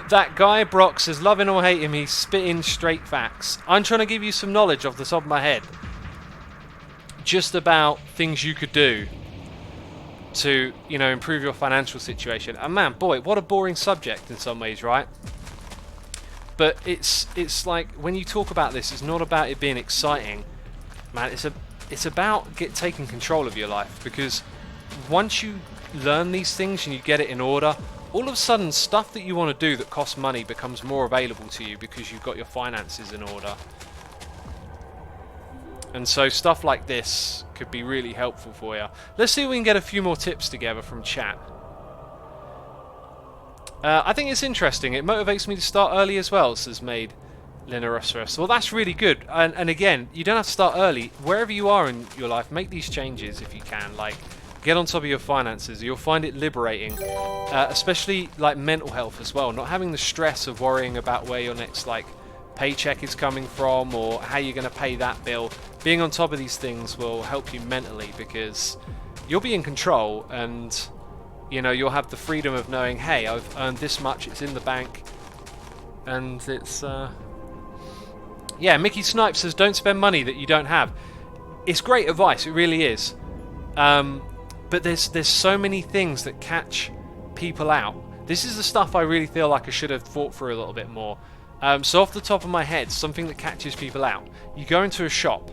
That guy Brock says, love him or hate him, he's spitting straight facts. I'm trying to give you some knowledge off the top of my head, just about things you could do to, you know, improve your financial situation. And man, boy, what a boring subject in some ways, right? But it's like, when you talk about this, it's not about it being exciting, man. It's about taking control of your life, because once you learn these things and you get it in order, all of a sudden stuff that you want to do that costs money becomes more available to you because you've got your finances in order. And so stuff like this could be really helpful for you. Let's see if we can get a few more tips together from chat. I think it's interesting. It motivates me to start early as well, says Maid Linerosaurus. Well, that's really good. And again, you don't have to start early. Wherever you are in your life, make these changes if you can. Like, get on top of your finances. You'll find it liberating, especially like mental health as well. Not having the stress of worrying about where your next like paycheck is coming from or how you're going to pay that bill. Being on top of these things will help you mentally, because you'll be in control, and you know, you'll have the freedom of knowing, hey, I've earned this much, it's in the bank, and it's yeah. Mickey Snipes says don't spend money that you don't have. It's great advice, it really is. But there's so many things that catch people out. This is the stuff I really feel like I should have thought through a little bit more. So off the top of my head, something that catches people out. You go into a shop,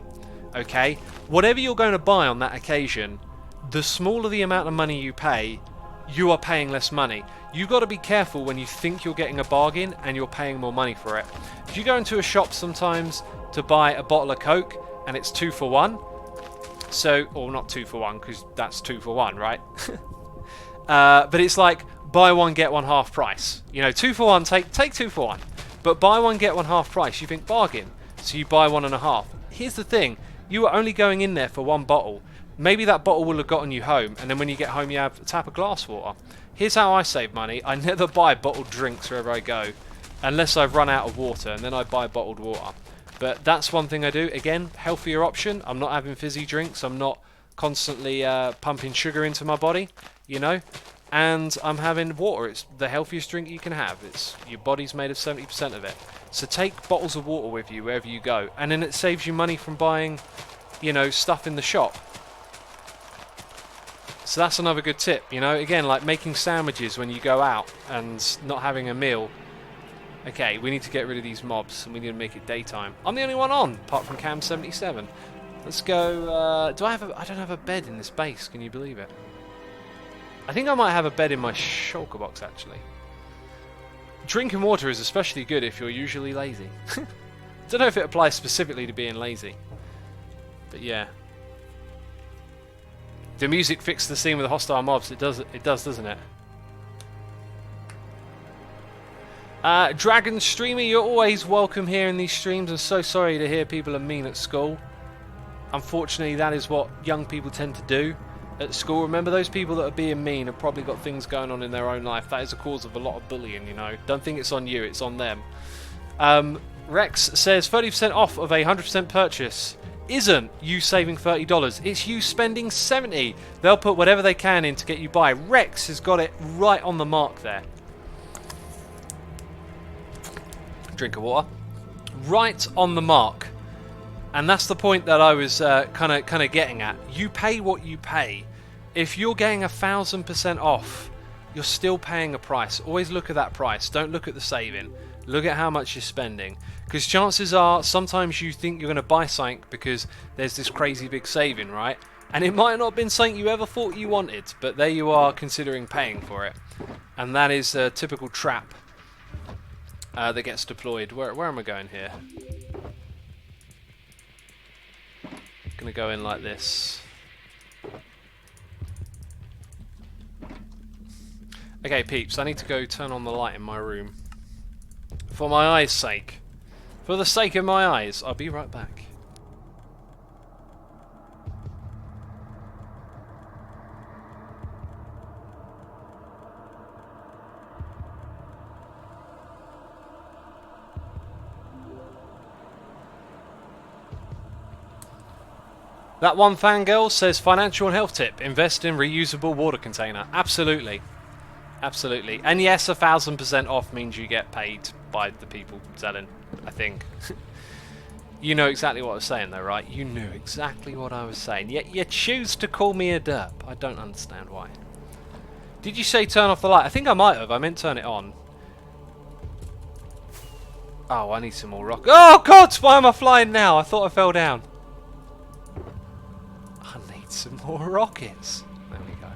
okay? Whatever you're going to buy on that occasion, the smaller the amount of money you pay, you are paying less money. You've got to be careful when you think you're getting a bargain and you're paying more money for it. If you go into a shop sometimes to buy a bottle of Coke and it's 2 for 1, so, or not 2 for 1, because that's 2 for 1, right? But it's like buy one get one half price. You know, 2 for 1, take 2 for 1. But buy one get one half price, you think bargain. So you buy 1.5. Here's the thing, you are only going in there for one bottle. Maybe that bottle will have gotten you home, and then when you get home you have a tap of glass water. Here's how I save money. I never buy bottled drinks wherever I go, unless I've run out of water, and then I buy bottled water. But that's one thing I do. Again, healthier option. I'm not having fizzy drinks. I'm not constantly pumping sugar into my body, you know. And I'm having water. It's the healthiest drink you can have. It's your body's made of 70% of it. So take bottles of water with you wherever you go, and then it saves you money from buying, you know, stuff in the shop. So that's another good tip, you know. Again, like making sandwiches when you go out and not having a meal. Okay, we need to get rid of these mobs, and we need to make it daytime. I'm the only one on, apart from Cam77. Let's go. I don't have a bed in this base. Can you believe it? I think I might have a bed in my shulker box, actually. Drinking water is especially good if you're usually lazy. Don't know if it applies specifically to being lazy, but yeah. The music fixed the scene with the hostile mobs. It does, doesn't it? Dragon Streamer, you're always welcome here in these streams. I'm so sorry to hear people are mean at school. Unfortunately, that is what young people tend to do at school. Remember, those people that are being mean have probably got things going on in their own life. That is the cause of a lot of bullying, you know. Don't think it's on you, it's on them. Rex says 30% off of a 100% purchase isn't you saving $30, it's you spending $70. They'll put whatever they can in to get you by. Rex has got it right on the mark there. Drink of water. Right on the mark. And that's the point that I was kind of getting at. You pay what you pay. If you're getting 1,000% off, you're still paying a price. Always look at that price. Don't look at the saving. Look at how much you're spending. Because chances are, sometimes you think you're going to buy something because there's this crazy big saving, right? And it might not have been something you ever thought you wanted, but there you are considering paying for it. And that is a typical trap that gets deployed. Where am I going here? Gonna go in like this. Okay, peeps, I need to go turn on the light in my room. For my eyes' sake. For the sake of my eyes. I'll be right back. That one fangirl says financial and health tip. Invest in reusable water container. Absolutely. Absolutely. And yes, 1,000% off means you get paid by the people selling, I think. You know exactly what I was saying though, right? You knew exactly what I was saying. Yet you choose to call me a derp. I don't understand why. Did you say turn off the light? I think I might have. I meant turn it on. Oh, I need some more rock. Oh, God! Why am I flying now? I thought I fell down. I need some more rockets. There we go.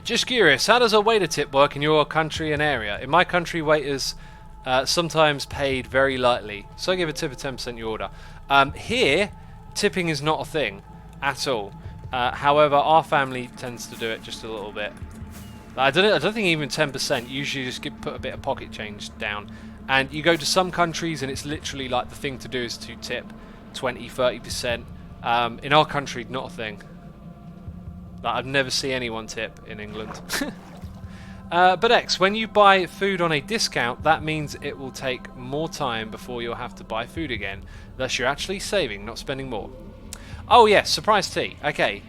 Just curious, how does a waiter tip work in your country and area? In my country, waiters sometimes paid very lightly, so I give a tip of 10% your order. Here, tipping is not a thing at all. However, our family tends to do it just a little bit. I don't think even 10%. Usually, just put a bit of pocket change down. And you go to some countries, and it's literally like the thing to do is to tip 20, 30%. In our country, not a thing. Like, I've never seen anyone tip in England. But X, when you buy food on a discount, that means it will take more time before you'll have to buy food again. Thus, you're actually saving, not spending more. Oh yes, surprise tea. Okay,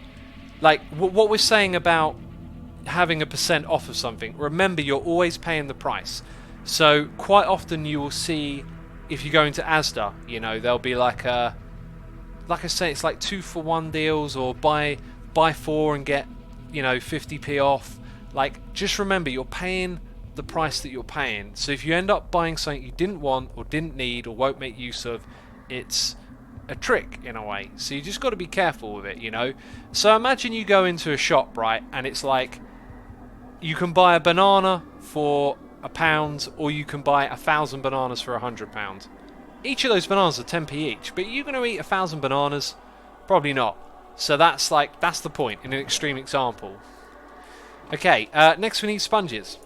like what we're saying about having a % off of something. Remember, you're always paying the price. So quite often you will see, if you go into Asda, you know, there'll be like I say, it's like 2-for-1 deals, or buy 4 and get, you know, 50p off. Like, just remember, you're paying the price that you're paying. So if you end up buying something you didn't want or didn't need or won't make use of, it's a trick in a way. So you just got to be careful with it, you know. So imagine you go into a shop, right, and it's like you can buy a banana for £1, or you can buy 1,000 bananas for £100. Each of those bananas are 10p each, but you're going to eat 1,000 bananas? Probably not. So that's the point in an extreme example. Okay, next we need sponges.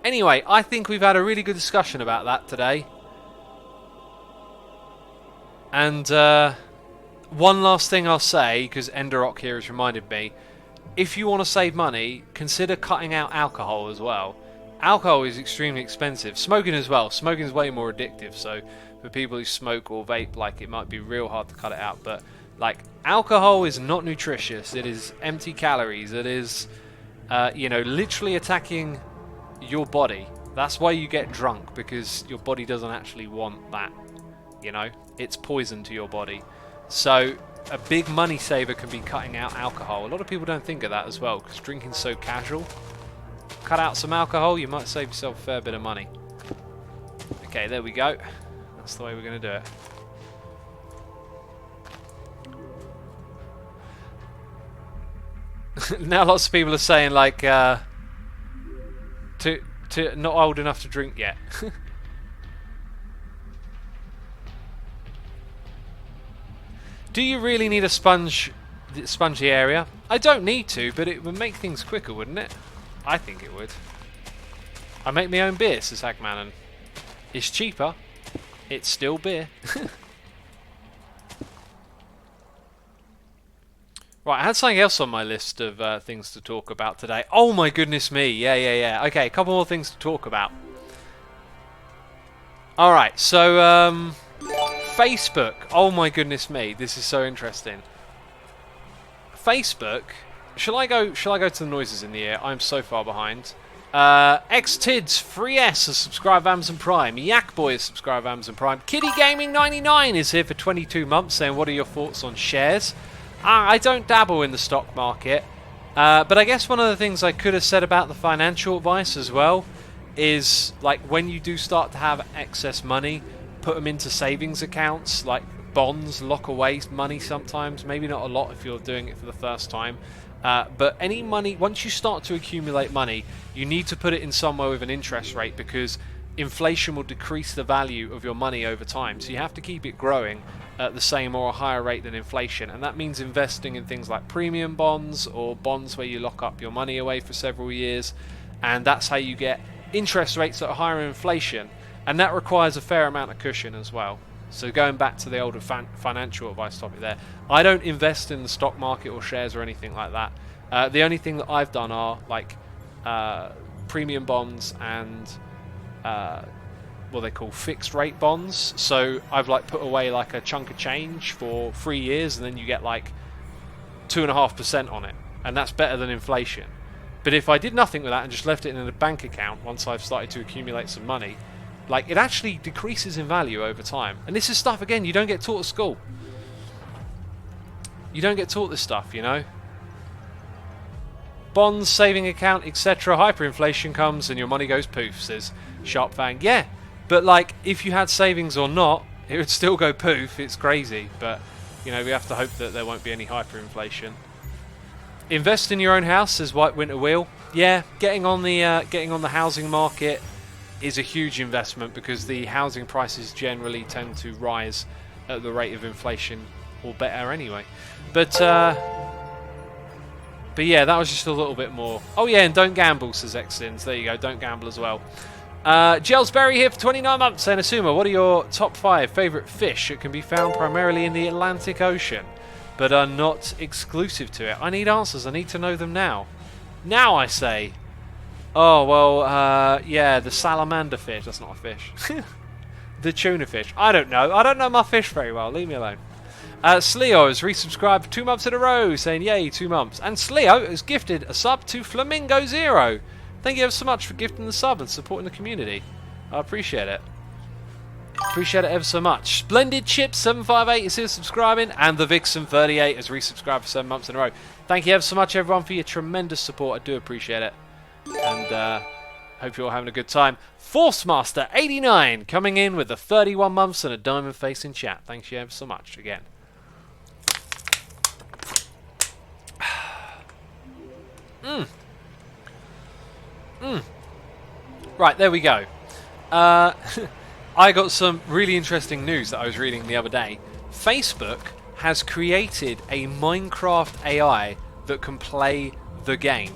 Anyway, I think we've had a really good discussion about that today. And one last thing I'll say, because Enderrock here has reminded me, if you want to save money, consider cutting out alcohol as well. Alcohol is extremely expensive. Smoking as well. Smoking is way more addictive, so for people who smoke or vape, like, it might be real hard to cut it out. But like, alcohol is not nutritious. It is empty calories. It is, you know, literally attacking your body. That's why you get drunk, because your body doesn't actually want that. You know, it's poison to your body. So a big money saver can be cutting out alcohol. A lot of people don't think of that as well, because drinking's so casual. Cut out some alcohol, you might save yourself a fair bit of money. Okay, there we go. That's the way we're going to do it. Now lots of people are saying, like, to not old enough to drink yet. Do you really need a spongy area? I don't need to, but it would make things quicker, wouldn't it? I think it would. I make my own beer, says Hagman. It's cheaper. It's still beer. Right, I had something else on my list of things to talk about today. Oh my goodness me. Yeah. Okay, a couple more things to talk about. Alright, so Facebook. Oh my goodness me, this is so interesting. Facebook. Shall I go to the noises in the air? I'm so far behind. XTids 3S has subscribed to Amazon Prime. Yakboy has subscribed to Amazon Prime. Kitty Gaming 99 is here for 22 months, saying, what are your thoughts on shares? I don't dabble in the stock market, but I guess one of the things I could have said about the financial advice as well is, like, when you do start to have excess money, put them into savings accounts, like bonds, lock away money sometimes. Maybe not a lot if you're doing it for the first time. But any money, once you start to accumulate money, you need to put it in somewhere with an interest rate, because inflation will decrease the value of your money over time. So you have to keep it growing at the same or a higher rate than inflation. And that means investing in things like premium bonds, or bonds where you lock up your money away for several years. And that's how you get interest rates that are higher than inflation. And that requires a fair amount of cushion as well. So going back to the older financial advice topic there, I don't invest in the stock market or shares or anything like that. The only thing that I've done are like premium bonds and what they call fixed rate bonds. So I've like put away like a chunk of change for 3 years, and then you get like 2.5% on it, and that's better than inflation. But if I did nothing with that and just left it in a bank account, once I've started to accumulate some money, like, it actually decreases in value over time. And this is stuff, again, you don't get taught at school. You don't get taught this stuff, you know? bonds, saving account, etc. Hyperinflation comes and your money goes poof, says Sharpfang. Yeah, but like if you had savings or not, it would still go poof. It's crazy, but you know, we have to hope that there won't be any hyperinflation. Invest in your own house, says White Winter Wheel. Yeah, getting on the housing market is a huge investment because the housing prices generally tend to rise at the rate of inflation or better anyway. But yeah, that was just a little bit more. Oh yeah, and don't gamble, says Xsins. There you go, don't gamble as well. Gelsberry here for 29 months saying, Asuma, what are your top 5 favourite fish that can be found primarily in the Atlantic Ocean, but are not exclusive to it? I need answers, I need to know them now. Now, I say. Oh, well, yeah, the salamander fish. That's not a fish. The tuna fish. I don't know. I don't know my fish very well. Leave me alone. Sleo has resubscribed for 2 months in a row, saying, yay, 2 months. And Sleo has gifted a sub to Flamingo Zero. Thank you ever so much for gifting the sub and supporting the community. I appreciate it. Appreciate it ever so much. Splendid Chip 758 is here subscribing, and the Vixen 38 has resubscribed for 7 months in a row. Thank you ever so much, everyone, for your tremendous support. I do appreciate it, and hope you're all having a good time. Forcemaster 89 coming in with the 31 months and a diamond face in chat. Thank you ever so much again. Right, there we go. I got some really interesting news that I was reading the other day. Facebook has created a Minecraft AI that can play the game,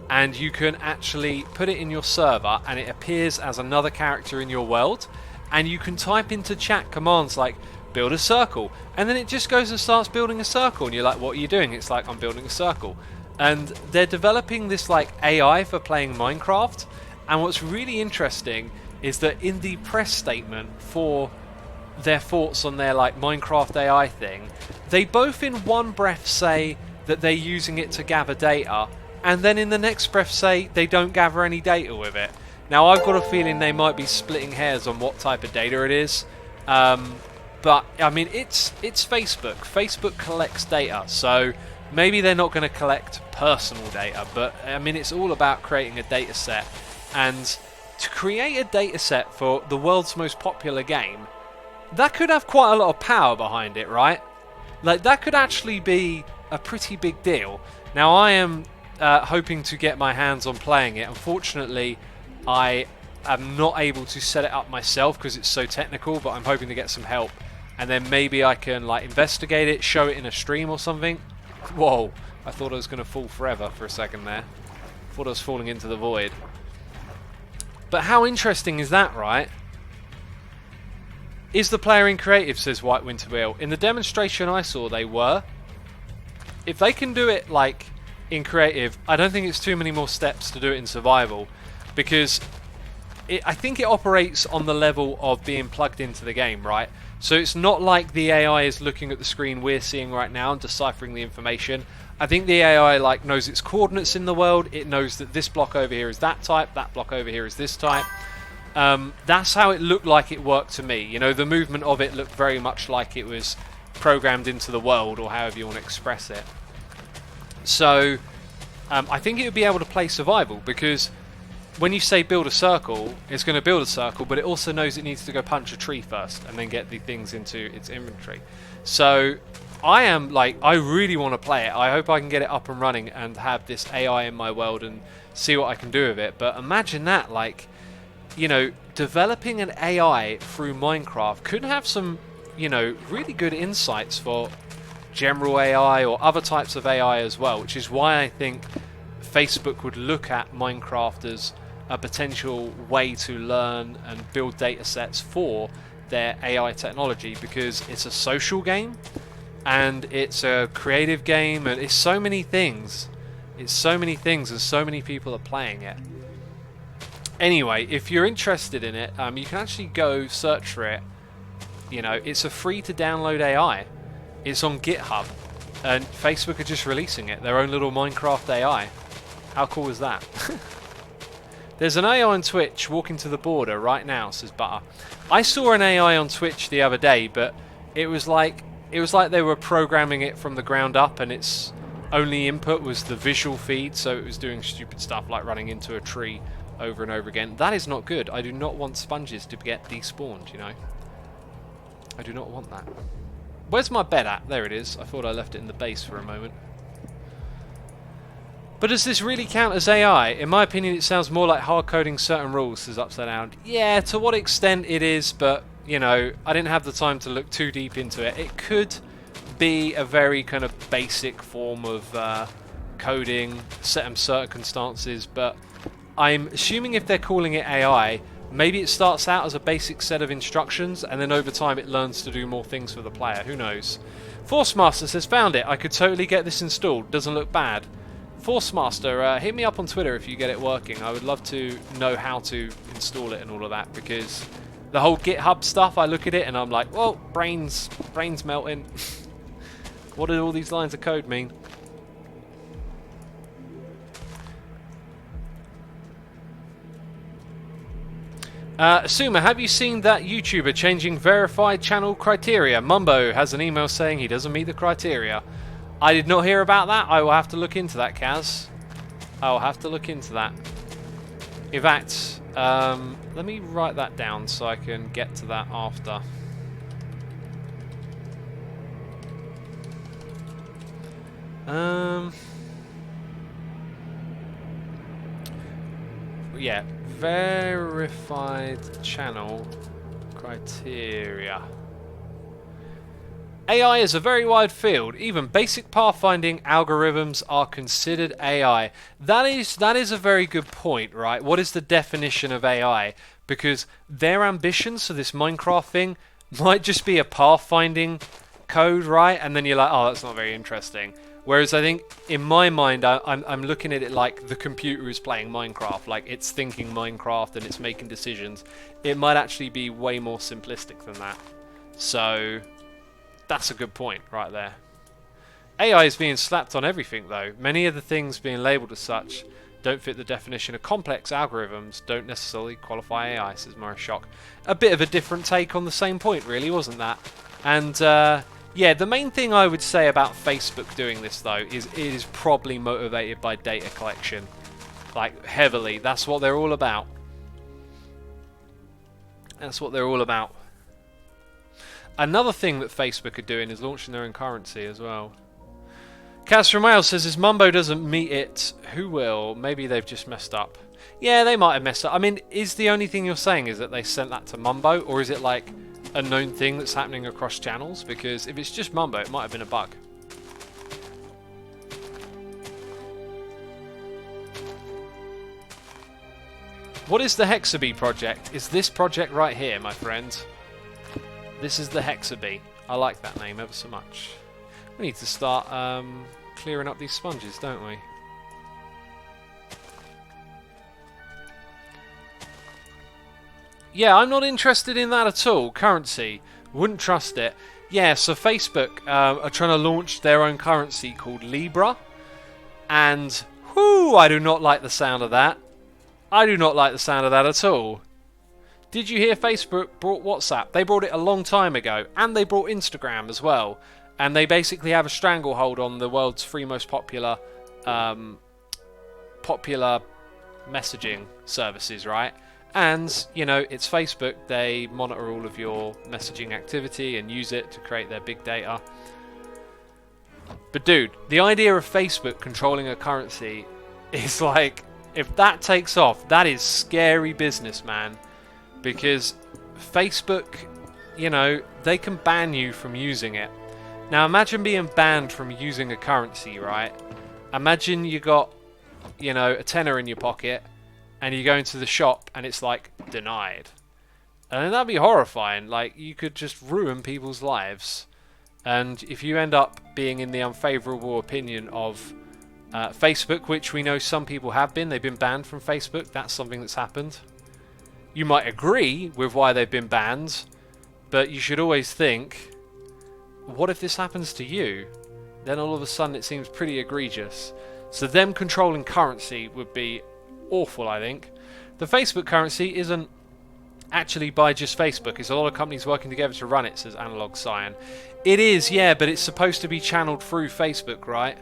and you can actually put it in your server and it appears as another character in your world, and you can type into chat commands like build a circle, and then it just goes and starts building a circle, and you're like, what are you doing? It's like, I'm building a circle. And they're developing this like AI for playing Minecraft, and what's really interesting is that in the press statement for their thoughts on their like Minecraft AI thing, they both in one breath say that they're using it to gather data, and then in the next breath say they don't gather any data with it. Now I've got a feeling they might be splitting hairs on what type of data it is, but I mean it's Facebook. Facebook collects data, so maybe they're not going to collect personal data, but I mean it's all about creating a data set, and to create a data set for the world's most popular game, that could have quite a lot of power behind it, right? Like, that could actually be a pretty big deal. Now, I am hoping to get my hands on playing it. Unfortunately, I am not able to set it up myself because it's so technical, but I'm hoping to get some help. And then maybe I can, like, investigate it, show it in a stream or something. Whoa, I thought I was going to fall forever for a second there. I thought I was falling into the void. But how interesting is that, right? Is the player in creative, says White Winter Wheel. In the demonstration I saw, they were. If they can do it, like, in creative, I don't think it's too many more steps to do it in survival. Because I think it operates on the level of being plugged into the game, right? So it's not like the AI is looking at the screen we're seeing right now and deciphering the information. I think the AI like knows its coordinates in the world. It knows that this block over here is that type, that block over here is this type. That's how it looked like it worked to me. You know, the movement of it looked very much like it was programmed into the world, or however you want to express it. So I think it would be able to play survival, because when you say build a circle, it's going to build a circle, but it also knows it needs to go punch a tree first and then get the things into its inventory. So I really want to play it. I hope I can get it up and running and have this AI in my world and see what I can do with it. But imagine that, like, you know, developing an AI through Minecraft could have some, you know, really good insights for general AI or other types of AI as well, which is why I think Facebook would look at Minecraft as a potential way to learn and build data sets for their AI technology, because it's a social game and it's a creative game and it's so many things. It's so many things and so many people are playing it. Anyway, if you're interested in it, you can actually go search for it. You know, it's a free to download AI. It's on GitHub and Facebook are just releasing it, their own little Minecraft AI. How cool is that? There's an AI on Twitch walking to the border right now, says Butter. I saw an AI on Twitch the other day, but it was like they were programming it from the ground up, and it's only input was the visual feed, so it was doing stupid stuff like running into a tree over and over again. That is not good. I do not want sponges to get despawned, you know. I do not want that. Where's my bed at? There it is. I thought I left it in the base for a moment. But does this really count as AI? In my opinion, it sounds more like hard coding certain rules, says Upside Down. Yeah, to what extent it is, but, you know, I didn't have the time to look too deep into it. It could be a very kind of basic form of coding, set in circumstances, but I'm assuming if they're calling it AI, maybe it starts out as a basic set of instructions, and then over time it learns to do more things for the player. Who knows? Force Master says, found it. I could totally get this installed. Doesn't look bad. Force Master, hit me up on Twitter if you get it working. I would love to know how to install it and all of that, because the whole GitHub stuff, I look at it and I'm like, well, brains melting. What do all these lines of code mean? Asuma, have you seen that YouTuber changing verified channel criteria? Mumbo has an email saying he doesn't meet the criteria. I did not hear about that. I will have to look into that, Kaz. I will have to look into that. In fact, let me write that down so I can get to that after. Yeah, verified channel criteria. AI is a very wide field. Even basic pathfinding algorithms are considered AI. That is a very good point, right? What is the definition of AI? Because their ambitions for this Minecraft thing might just be a pathfinding code, right? And then you're like, oh, that's not very interesting. Whereas I think, in my mind, I'm looking at it like the computer is playing Minecraft. Like, it's thinking Minecraft and it's making decisions. It might actually be way more simplistic than that. So that's a good point right there. AI is being slapped on everything, though. Many of the things being labelled as such don't fit the definition of complex algorithms, don't necessarily qualify AI, says Morris Shock. A bit of a different take on the same point, really, wasn't that? And, yeah, the main thing I would say about Facebook doing this, though, is it is probably motivated by data collection. Like, heavily. That's what they're all about. That's what they're all about. Another thing that Facebook are doing is launching their own currency as well. Kaz Romeo says, if Mumbo doesn't meet it, who will? Maybe they've just messed up. Yeah, they might have messed up. I mean, is the only thing you're saying is that they sent that to Mumbo? Or is it like a known thing that's happening across channels? Because if it's just Mumbo, it might have been a bug. What is the Hexa-Bee project? Is this project right here, my friend? This is the Hexa-Bee. I like that name ever so much. We need to start clearing up these sponges, don't we? Yeah, I'm not interested in that at all. Currency. Wouldn't trust it. Yeah, so Facebook are trying to launch their own currency called Libra. And, whoo, I do not like the sound of that. I do not like the sound of that at all. Did you hear Facebook brought WhatsApp? They brought it a long time ago. And they brought Instagram as well. And they basically have a stranglehold on the world's three most popular messaging services, right? And, you know, it's Facebook. They monitor all of your messaging activity and use it to create their big data. But dude, the idea of Facebook controlling a currency is like, if that takes off, that is scary business, man. Because Facebook, you know, they can ban you from using it. Now imagine being banned from using a currency, right? Imagine you got, you know, a tenner in your pocket and you go into the shop and it's like, denied. And that'd be horrifying. Like, you could just ruin people's lives. And if you end up being in the unfavourable opinion of Facebook, which we know some people have been, they've been banned from Facebook, that's something that's happened. You might agree with why they've been banned, but you should always think, what if this happens to you? Then all of a sudden it seems pretty egregious. So them controlling currency would be awful, I think. The Facebook currency isn't actually by just Facebook. It's a lot of companies working together to run it, says Analog Cyan. It is, yeah, but it's supposed to be channeled through Facebook, right?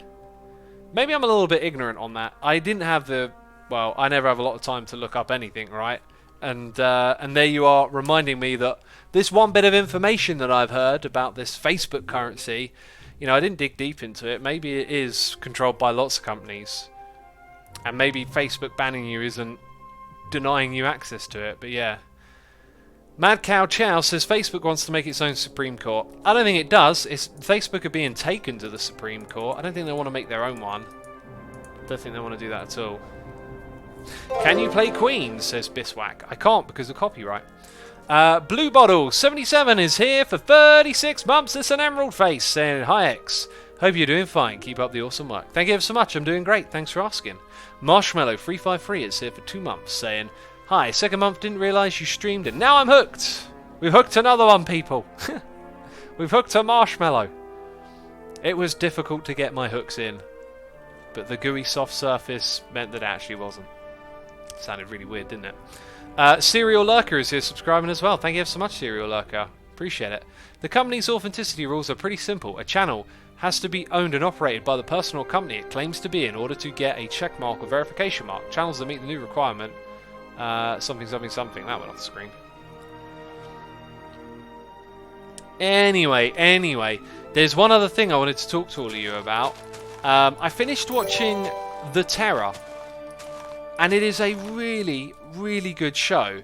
Maybe I'm a little bit ignorant on that. I didn't have the... Well, I never have a lot of time to look up anything, right? And there you are reminding me that this one bit of information that I've heard about this Facebook currency, you know, I didn't dig deep into it. Maybe it is controlled by lots of companies. And maybe Facebook banning you isn't denying you access to it, but yeah. Mad Cow Chow says Facebook wants to make its own Supreme Court. I don't think it does. Facebook are being taken to the Supreme Court. I don't think they want to make their own one. I don't think they want to do that at all. Can you play Queen, says Biswack. I can't because of copyright. Blue Bottle 77 is here for 36 months. It's an emerald face saying, hi X. Hope you're doing fine. Keep up the awesome work. Thank you ever so much. I'm doing great. Thanks for asking. Marshmallow 353 is here for 2 months saying, hi, second month, didn't realise you streamed and now I'm hooked. We've hooked another one, people. We've hooked a Marshmallow. It was difficult to get my hooks in, but the gooey soft surface meant that it actually wasn't. Sounded really weird, didn't it? Serial Lurker is here subscribing as well. Thank you so much, Serial Lurker. Appreciate it. The company's authenticity rules are pretty simple. A channel has to be owned and operated by the person or company it claims to be in order to get a check mark or verification mark. Channels that meet the new requirement, something, something, something. That went off the screen. Anyway, there's one other thing I wanted to talk to all of you about. I finished watching The Terror. And it is a really, really good show.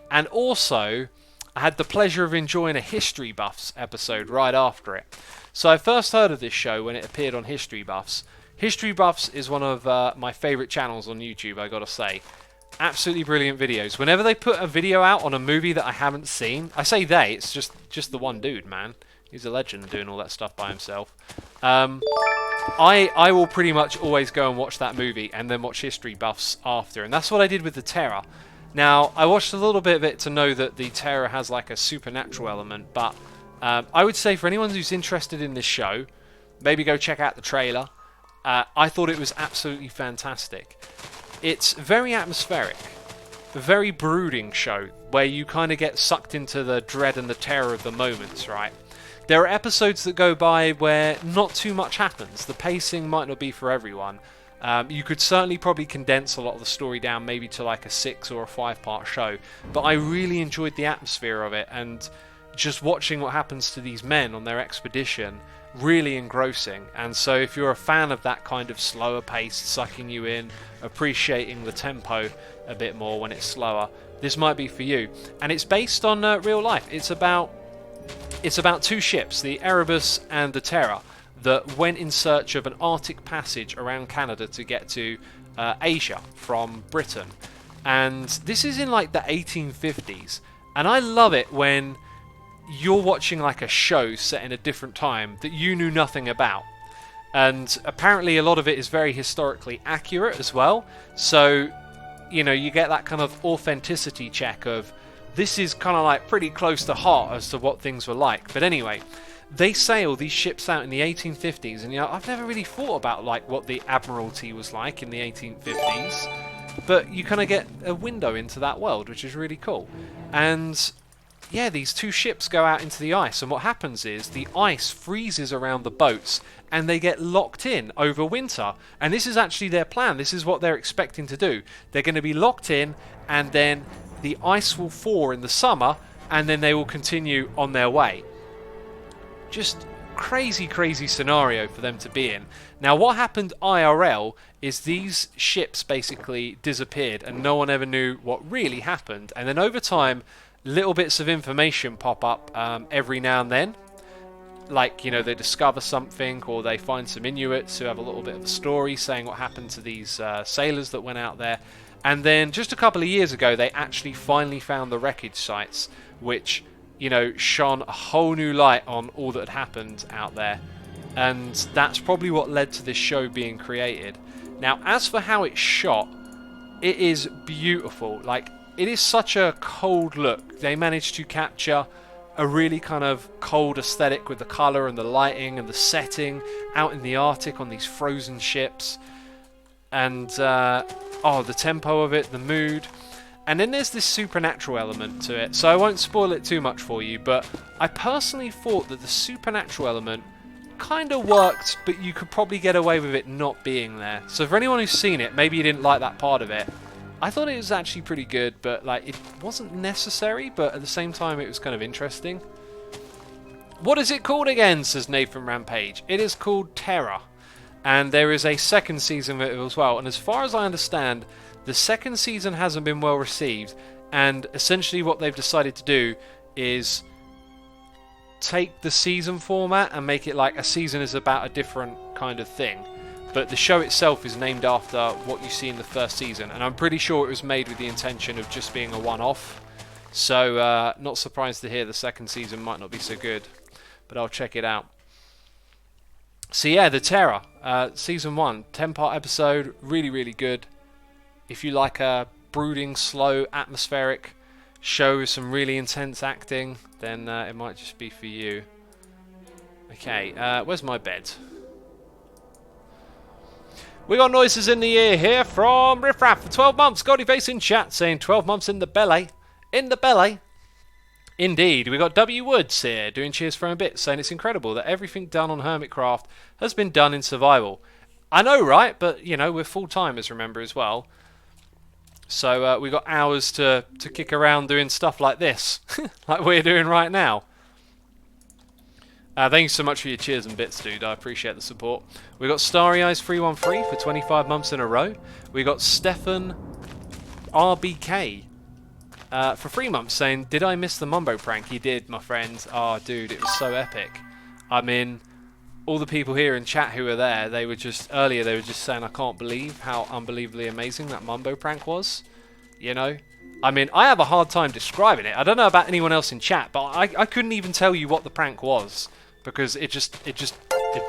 And also, I had the pleasure of enjoying a History Buffs episode right after it. So I first heard of this show when it appeared on History Buffs. History Buffs is one of my favourite channels on YouTube, I gotta say. Absolutely brilliant videos. Whenever they put a video out on a movie that I haven't seen, I say they, it's just the one dude, man. He's a legend doing all that stuff by himself. I will pretty much always go and watch that movie and then watch History Buffs after, and that's what I did with The Terror. Now, I watched a little bit of it to know that The Terror has like a supernatural element, but I would say for anyone who's interested in this show, maybe go check out the trailer. I thought it was absolutely fantastic. It's very atmospheric, a very brooding show where you kind of get sucked into the dread and the terror of the moments, right? There are episodes that go by where not too much happens. The pacing might not be for everyone. You could certainly probably condense a lot of the story down maybe to like a 6 or a 5-part show. But I really enjoyed the atmosphere of it, and just watching what happens to these men on their expedition, really engrossing. And so if you're a fan of that kind of slower pace, sucking you in, appreciating the tempo a bit more when it's slower, this might be for you. And it's based on real life. It's about 2 ships, the Erebus and the Terror, that went in search of an Arctic passage around Canada to get to Asia from Britain. And this is in like the 1850s. And I love it when you're watching like a show set in a different time that you knew nothing about. And apparently a lot of it is very historically accurate as well. So, you know, you get that kind of authenticity check of this is kind of like pretty close to heart as to what things were like. But anyway, they sail these ships out in the 1850s, and you know, I've never really thought about like what the Admiralty was like in the 1850s, but you kind of get a window into that world, which is really cool. And yeah, these 2 ships go out into the ice, and what happens is the ice freezes around the boats and they get locked in over winter. And this is actually their plan. This is what they're expecting to do. They're going to be locked in, and then the ice will thaw in the summer, and then they will continue on their way. Just crazy, crazy scenario for them to be in. Now, what happened IRL is these ships basically disappeared, and no one ever knew what really happened. And then over time, little bits of information pop up every now and then. Like, you know, they discover something, or they find some Inuits who have a little bit of a story saying what happened to these sailors that went out there. And then just a couple of years ago, they actually finally found the wreckage sites, which, you know, shone a whole new light on all that had happened out there. And that's probably what led to this show being created. Now, as for how it's shot, it is beautiful. Like, it is such a cold look. They managed to capture a really kind of cold aesthetic with the colour and the lighting and the setting out in the Arctic on these frozen ships. And, the tempo of it, the mood. And then there's this supernatural element to it. So I won't spoil it too much for you, but I personally thought that the supernatural element kind of worked, but you could probably get away with it not being there. So for anyone who's seen it, maybe you didn't like that part of it. I thought it was actually pretty good, but like it wasn't necessary, but at the same time it was kind of interesting. What is it called again, says Nathan Rampage. It is called Terra, and there is a second season of it as well, and as far as I understand, the second season hasn't been well received, and essentially what they've decided to do is take the season format and make it like a season is about a different kind of thing. But the show itself is named after what you see in the first season, and I'm pretty sure it was made with the intention of just being a one-off. So not surprised to hear the second season might not be so good, but I'll check it out. So yeah, the Terror, season 1, 10-part episode, really, really good. If you like a brooding, slow, atmospheric show with some really intense acting, then it might just be for you. Okay, where's my bed? We got noises in the ear here from Riffraff for 12 months. Goldie Face in chat saying 12 months in the belly. In the belly. Indeed. We got W Woods here doing cheers from a bit, saying it's incredible that everything done on Hermitcraft has been done in survival. I know, right? But, you know, we're full-timers, remember, as well. So we got hours to kick around doing stuff like this, like we're doing right now. Thank you so much for your cheers and bits, dude. I appreciate the support. We got Starry Eyes 313 for 25 months in a row. We got Stefan RBK for 3 months saying, "Did I miss the Mumbo prank?" You did, my friend. Oh, dude, it was so epic. I mean, all the people here in chat who were there, they were just earlier. They were just saying, "I can't believe how unbelievably amazing that Mumbo prank was." You know. I mean, I have a hard time describing it. I don't know about anyone else in chat, but I couldn't even tell you what the prank was. Because it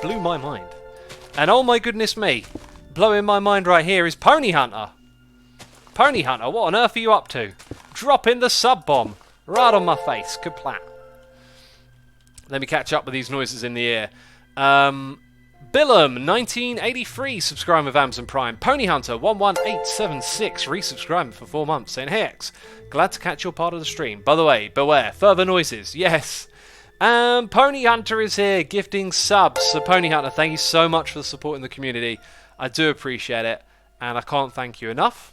blew my mind. And oh my goodness me, blowing my mind right here is Pony Hunter. Pony Hunter, what on earth are you up to? Dropping the sub bomb right on my face. Kaplat. Let me catch up with these noises in the ear. Billum 1983 subscribing with Amazon Prime. Pony Hunter 11876 resubscribing for 4 months saying, "Hey X, glad to catch your part of the stream. By the way, beware, further noises." Yes. Pony Hunter is here, gifting subs. So Pony Hunter, thank you so much for the support in the community. I do appreciate it, and I can't thank you enough.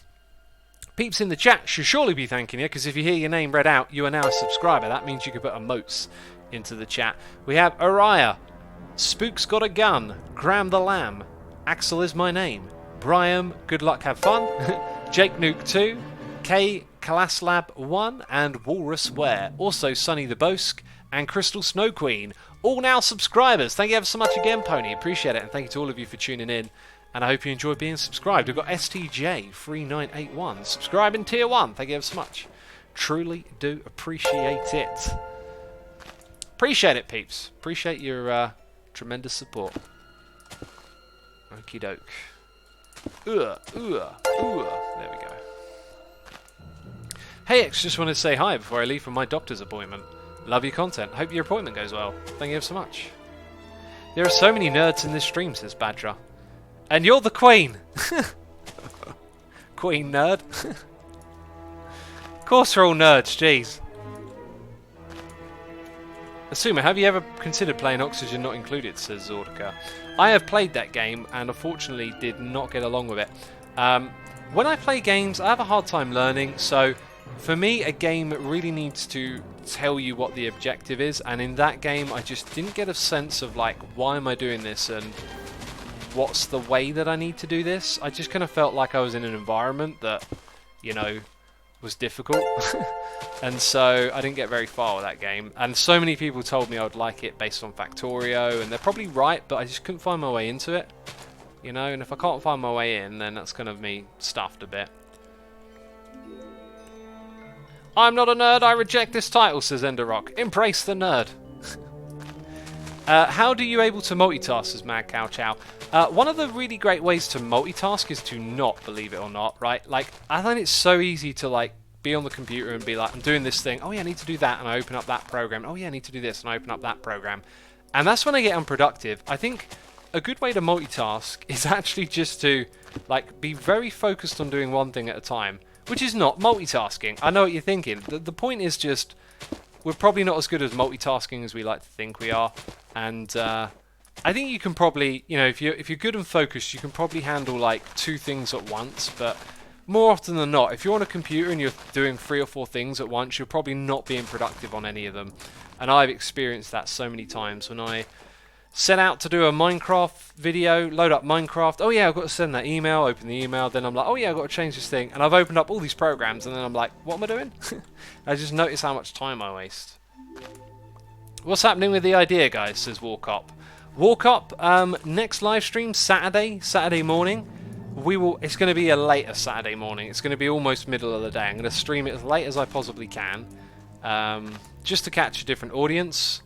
Peeps in the chat should surely be thanking you, because if you hear your name read out, you are now a subscriber. That means you can put emotes into the chat. We have Araya, Spook's Got a Gun, Graham the Lamb, Axel is my name, Brian, good luck, have fun, Jake Nuke 2, K Kalaslab 1, and Walrus Ware. Also Sunny the Bosk and Crystal Snow Queen, all now subscribers. Thank you ever so much again, Pony. Appreciate it, and thank you to all of you for tuning in. And I hope you enjoyed being subscribed. We've got STJ3981 subscribing tier 1. Thank you ever so much. Truly do appreciate it. Appreciate it, peeps. Appreciate your tremendous support. Okie doke. There we go. Hey X, just wanted to say hi before I leave for my doctor's appointment. Love your content. Hope your appointment goes well. Thank you so much. There are so many nerds in this stream, says Badger. And you're the queen. Queen nerd. Of course we're all nerds, jeez. Asuma, have you ever considered playing Oxygen Not Included, says Zordika. I have played that game and unfortunately did not get along with it. When I play games, I have a hard time learning, so for me, a game really needs to tell you what the objective is, and in that game I just didn't get a sense of like, why am I doing this and what's the way that I need to do this. I just kind of felt like I was in an environment that, you know, was difficult and so I didn't get very far with that game, and so many people told me I would like it based on Factorio, and they're probably right, but I just couldn't find my way into it, you know, and if I can't find my way in, then that's kind of me stuffed a bit. I'm not a nerd, I reject this title, says Enderrock. Embrace the nerd. How do you able to multitask, says Mad Cow Chow? One of the really great ways to multitask is to not, believe it or not, right? Like, I find it's so easy to, like, be on the computer and be like, I'm doing this thing, oh yeah, I need to do that, and I open up that program, oh yeah, I need to do this, and I open up that program. And that's when I get unproductive. I think a good way to multitask is actually just to, like, be very focused on doing one thing at a time. Which is not multitasking. I know what you're thinking. The point is just, we're probably not as good at multitasking as we like to think we are. And I think you can probably, you know, if you're good and focused, you can probably handle like 2 things at once. But more often than not, if you're on a computer and you're doing 3 or 4 things at once, you're probably not being productive on any of them. And I've experienced that so many times when I set out to do a Minecraft video, load up Minecraft. Oh yeah, I've got to send that email, open the email. Then I'm like, oh yeah, I've got to change this thing. And I've opened up all these programs, and then I'm like, what am I doing? I just notice how much time I waste. What's happening with the idea, guys, says Walkup. Walkup, next live stream, Saturday morning. It's going to be a later Saturday morning. It's going to be almost middle of the day. I'm going to stream it as late as I possibly can. Just to catch a different audience.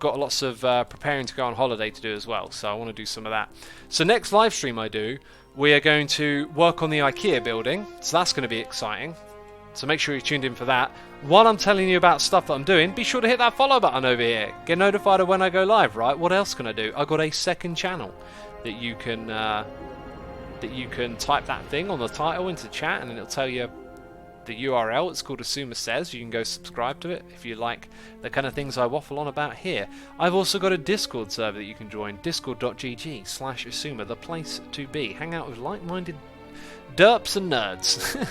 Got lots of preparing to go on holiday to do as well, so I want to do some of that. So next live stream I do, we are going to work on the IKEA building, so that's going to be exciting. So make sure you're tuned in for that. While I'm telling you about stuff that I'm doing, be sure to hit that follow button over here. Get notified of when I go live, right? What else can I do? I've got a second channel that you can type that thing on the title into chat, and it'll tell you the URL. It's called Asuma Says. You can go subscribe to it if you like the kind of things I waffle on about here. I've also got a Discord server that you can join, discord.gg/Asuma, the place to be. Hang out with like-minded derps and nerds.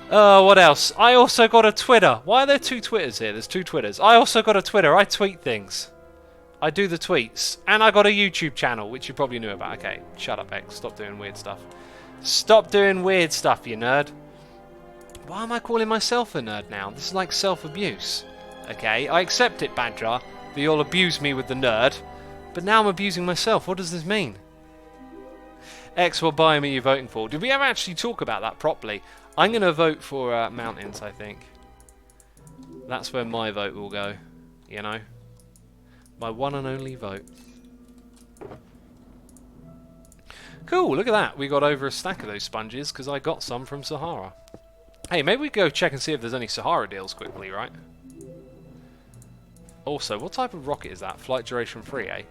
What else? I also got a Twitter. Why are there 2 Twitters here? There's 2 Twitters. I also got a Twitter. I tweet things. I do the tweets. And I got a YouTube channel, which you probably knew about. Okay, shut up, X. Stop doing weird stuff. Stop doing weird stuff, you nerd. Why am I calling myself a nerd now? This is like self-abuse. Okay, I accept it, Badger, that you'll abuse me with the nerd. But now I'm abusing myself. What does this mean? X, what biome are you voting for? Did we ever actually talk about that properly? I'm going to vote for mountains, I think. That's where my vote will go. You know? My one and only vote. Cool, look at that. We got over a stack of those sponges because I got some from Sahara. Hey, maybe we go check and see if there's any Sahara deals quickly, right? Also, what type of rocket is that? Flight duration 3, eh?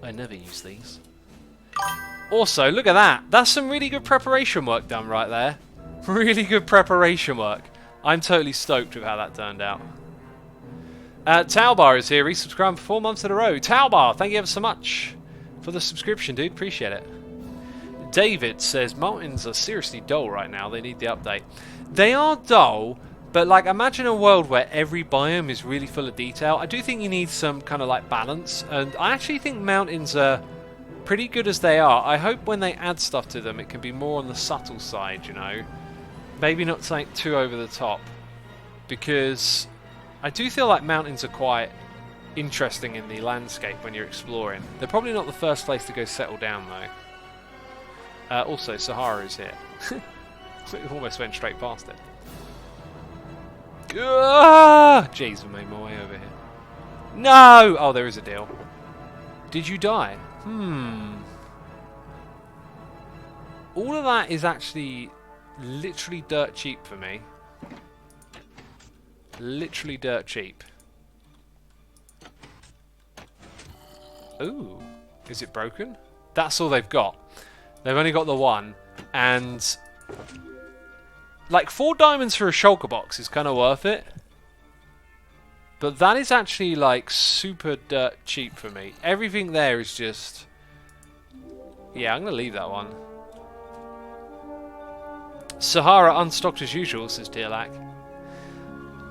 I never use these. Also, look at that. That's some really good preparation work done right there. Really good preparation work. I'm totally stoked with how that turned out. Taubar is here, resubscribed for 4 months in a row. Taubar, thank you ever so much for the subscription, dude. Appreciate it. David says, mountains are seriously dull right now. They need the update. They are dull, but like imagine a world where every biome is really full of detail. I do think you need some kind of like balance, and I actually think mountains are pretty good as they are. I hope when they add stuff to them, it can be more on the subtle side, you know. Maybe not something too over the top, because I do feel like mountains are quite interesting in the landscape when you're exploring. They're probably not the first place to go settle down, though. Also, Sahara is here. We almost went straight past it. Jeez, I made my way over here. No! Oh, there is a deal. Did you die? All of that is actually literally dirt cheap for me. Literally dirt cheap. Ooh. Is it broken? That's all they've got. They've only got the one. And like 4 diamonds for a shulker box is kind of worth it. But that is actually like super dirt cheap for me. Everything there is just... Yeah, I'm going to leave that one. Sahara unstocked as usual, says Dearlac.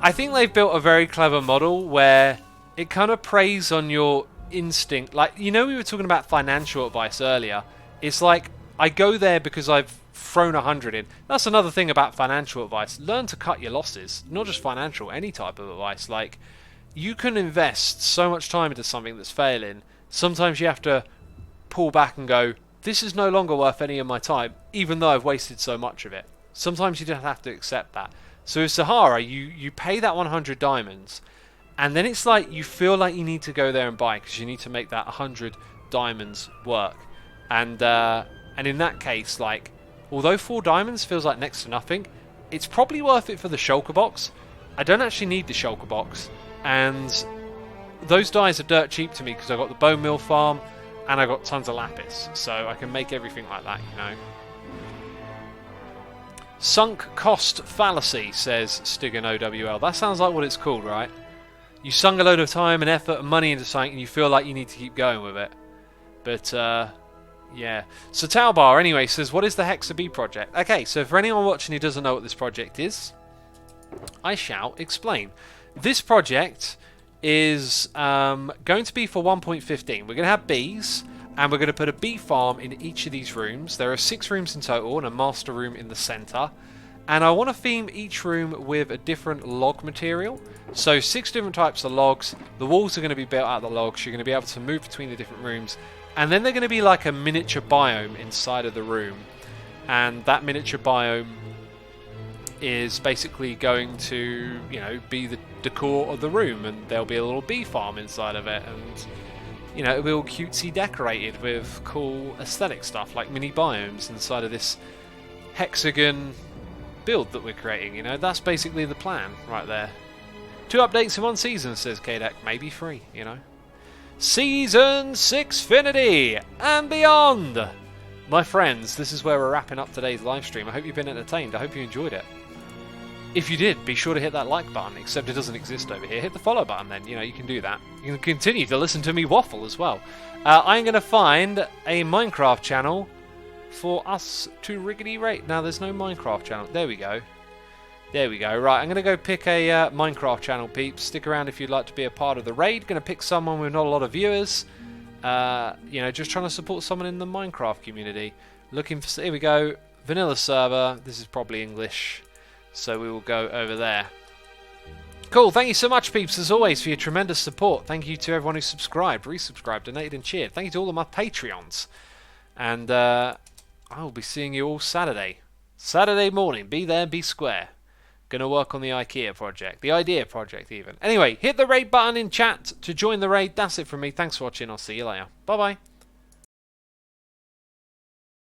I think they've built a very clever model where it kind of preys on your instinct. Like, you know, we were talking about financial advice earlier. It's like, I go there because I've thrown 100 in. That's another thing about financial advice. Learn to cut your losses. Not just financial, any type of advice. Like, you can invest so much time into something that's failing. Sometimes you have to pull back and go, this is no longer worth any of my time, even though I've wasted so much of it. Sometimes you just have to accept that. So with Sahara, you pay that 100 diamonds, and then it's like you feel like you need to go there and buy because you need to make that 100 diamonds work. And in that case, like, although 4 diamonds feels like next to nothing, it's probably worth it for the shulker box. I don't actually need the shulker box, and those dyes are dirt cheap to me because I got the bone meal farm and I got tons of lapis, so I can make everything like that, you know. Sunk cost fallacy, says Stigan OWL. That sounds like what it's called, right? you sunk a load of time and effort and money into something and you feel like you need to keep going with it. But, yeah. So Talbar, anyway, says, what is the Hexa-Bee project? Okay, so for anyone watching who doesn't know what this project is, I shall explain. This project is going to be for 1.15. We're going to have bees, and we're going to put a bee farm in each of these rooms. There are 6 rooms in total, and a master room in the center. And I want to theme each room with a different log material. So 6 different types of logs. The walls are going to be built out of the logs. You're going to be able to move between the different rooms. And then they're going to be like a miniature biome inside of the room. And that miniature biome is basically going to, you know, be the decor of the room. And there'll be a little bee farm inside of it. And, you know, it'll be all cutesy decorated with cool aesthetic stuff like mini biomes inside of this hexagon build that we're creating. You know, that's basically the plan right there. 2 updates in 1 season, says KDEC. Maybe 3, you know. Season 6finity and beyond! My friends, this is where we're wrapping up today's live stream. I hope you've been entertained. I hope you enjoyed it. If you did, be sure to hit that like button, except it doesn't exist over here. Hit the follow button then, you know, you can do that. You can continue to listen to me waffle as well. I'm going to find a Minecraft channel for us to riggedy rate. Now, there's no Minecraft channel. There we go. There we go. Right, I'm going to go pick a Minecraft channel, peeps. Stick around if you'd like to be a part of the raid. Going to pick someone with not a lot of viewers. You know, just trying to support someone in the Minecraft community. Looking for... Here we go. Vanilla server. This is probably English. So we will go over there. Cool. Thank you so much, peeps, as always, for your tremendous support. Thank you to everyone who subscribed, resubscribed, donated and cheered. Thank you to all of my Patreons. And I will be seeing you all Saturday. Saturday morning. Be there, be square. Gonna work on the IKEA project. The idea project, even. Anyway, hit the raid button in chat to join the raid. That's it from me. Thanks for watching. I'll see you later. Bye-bye.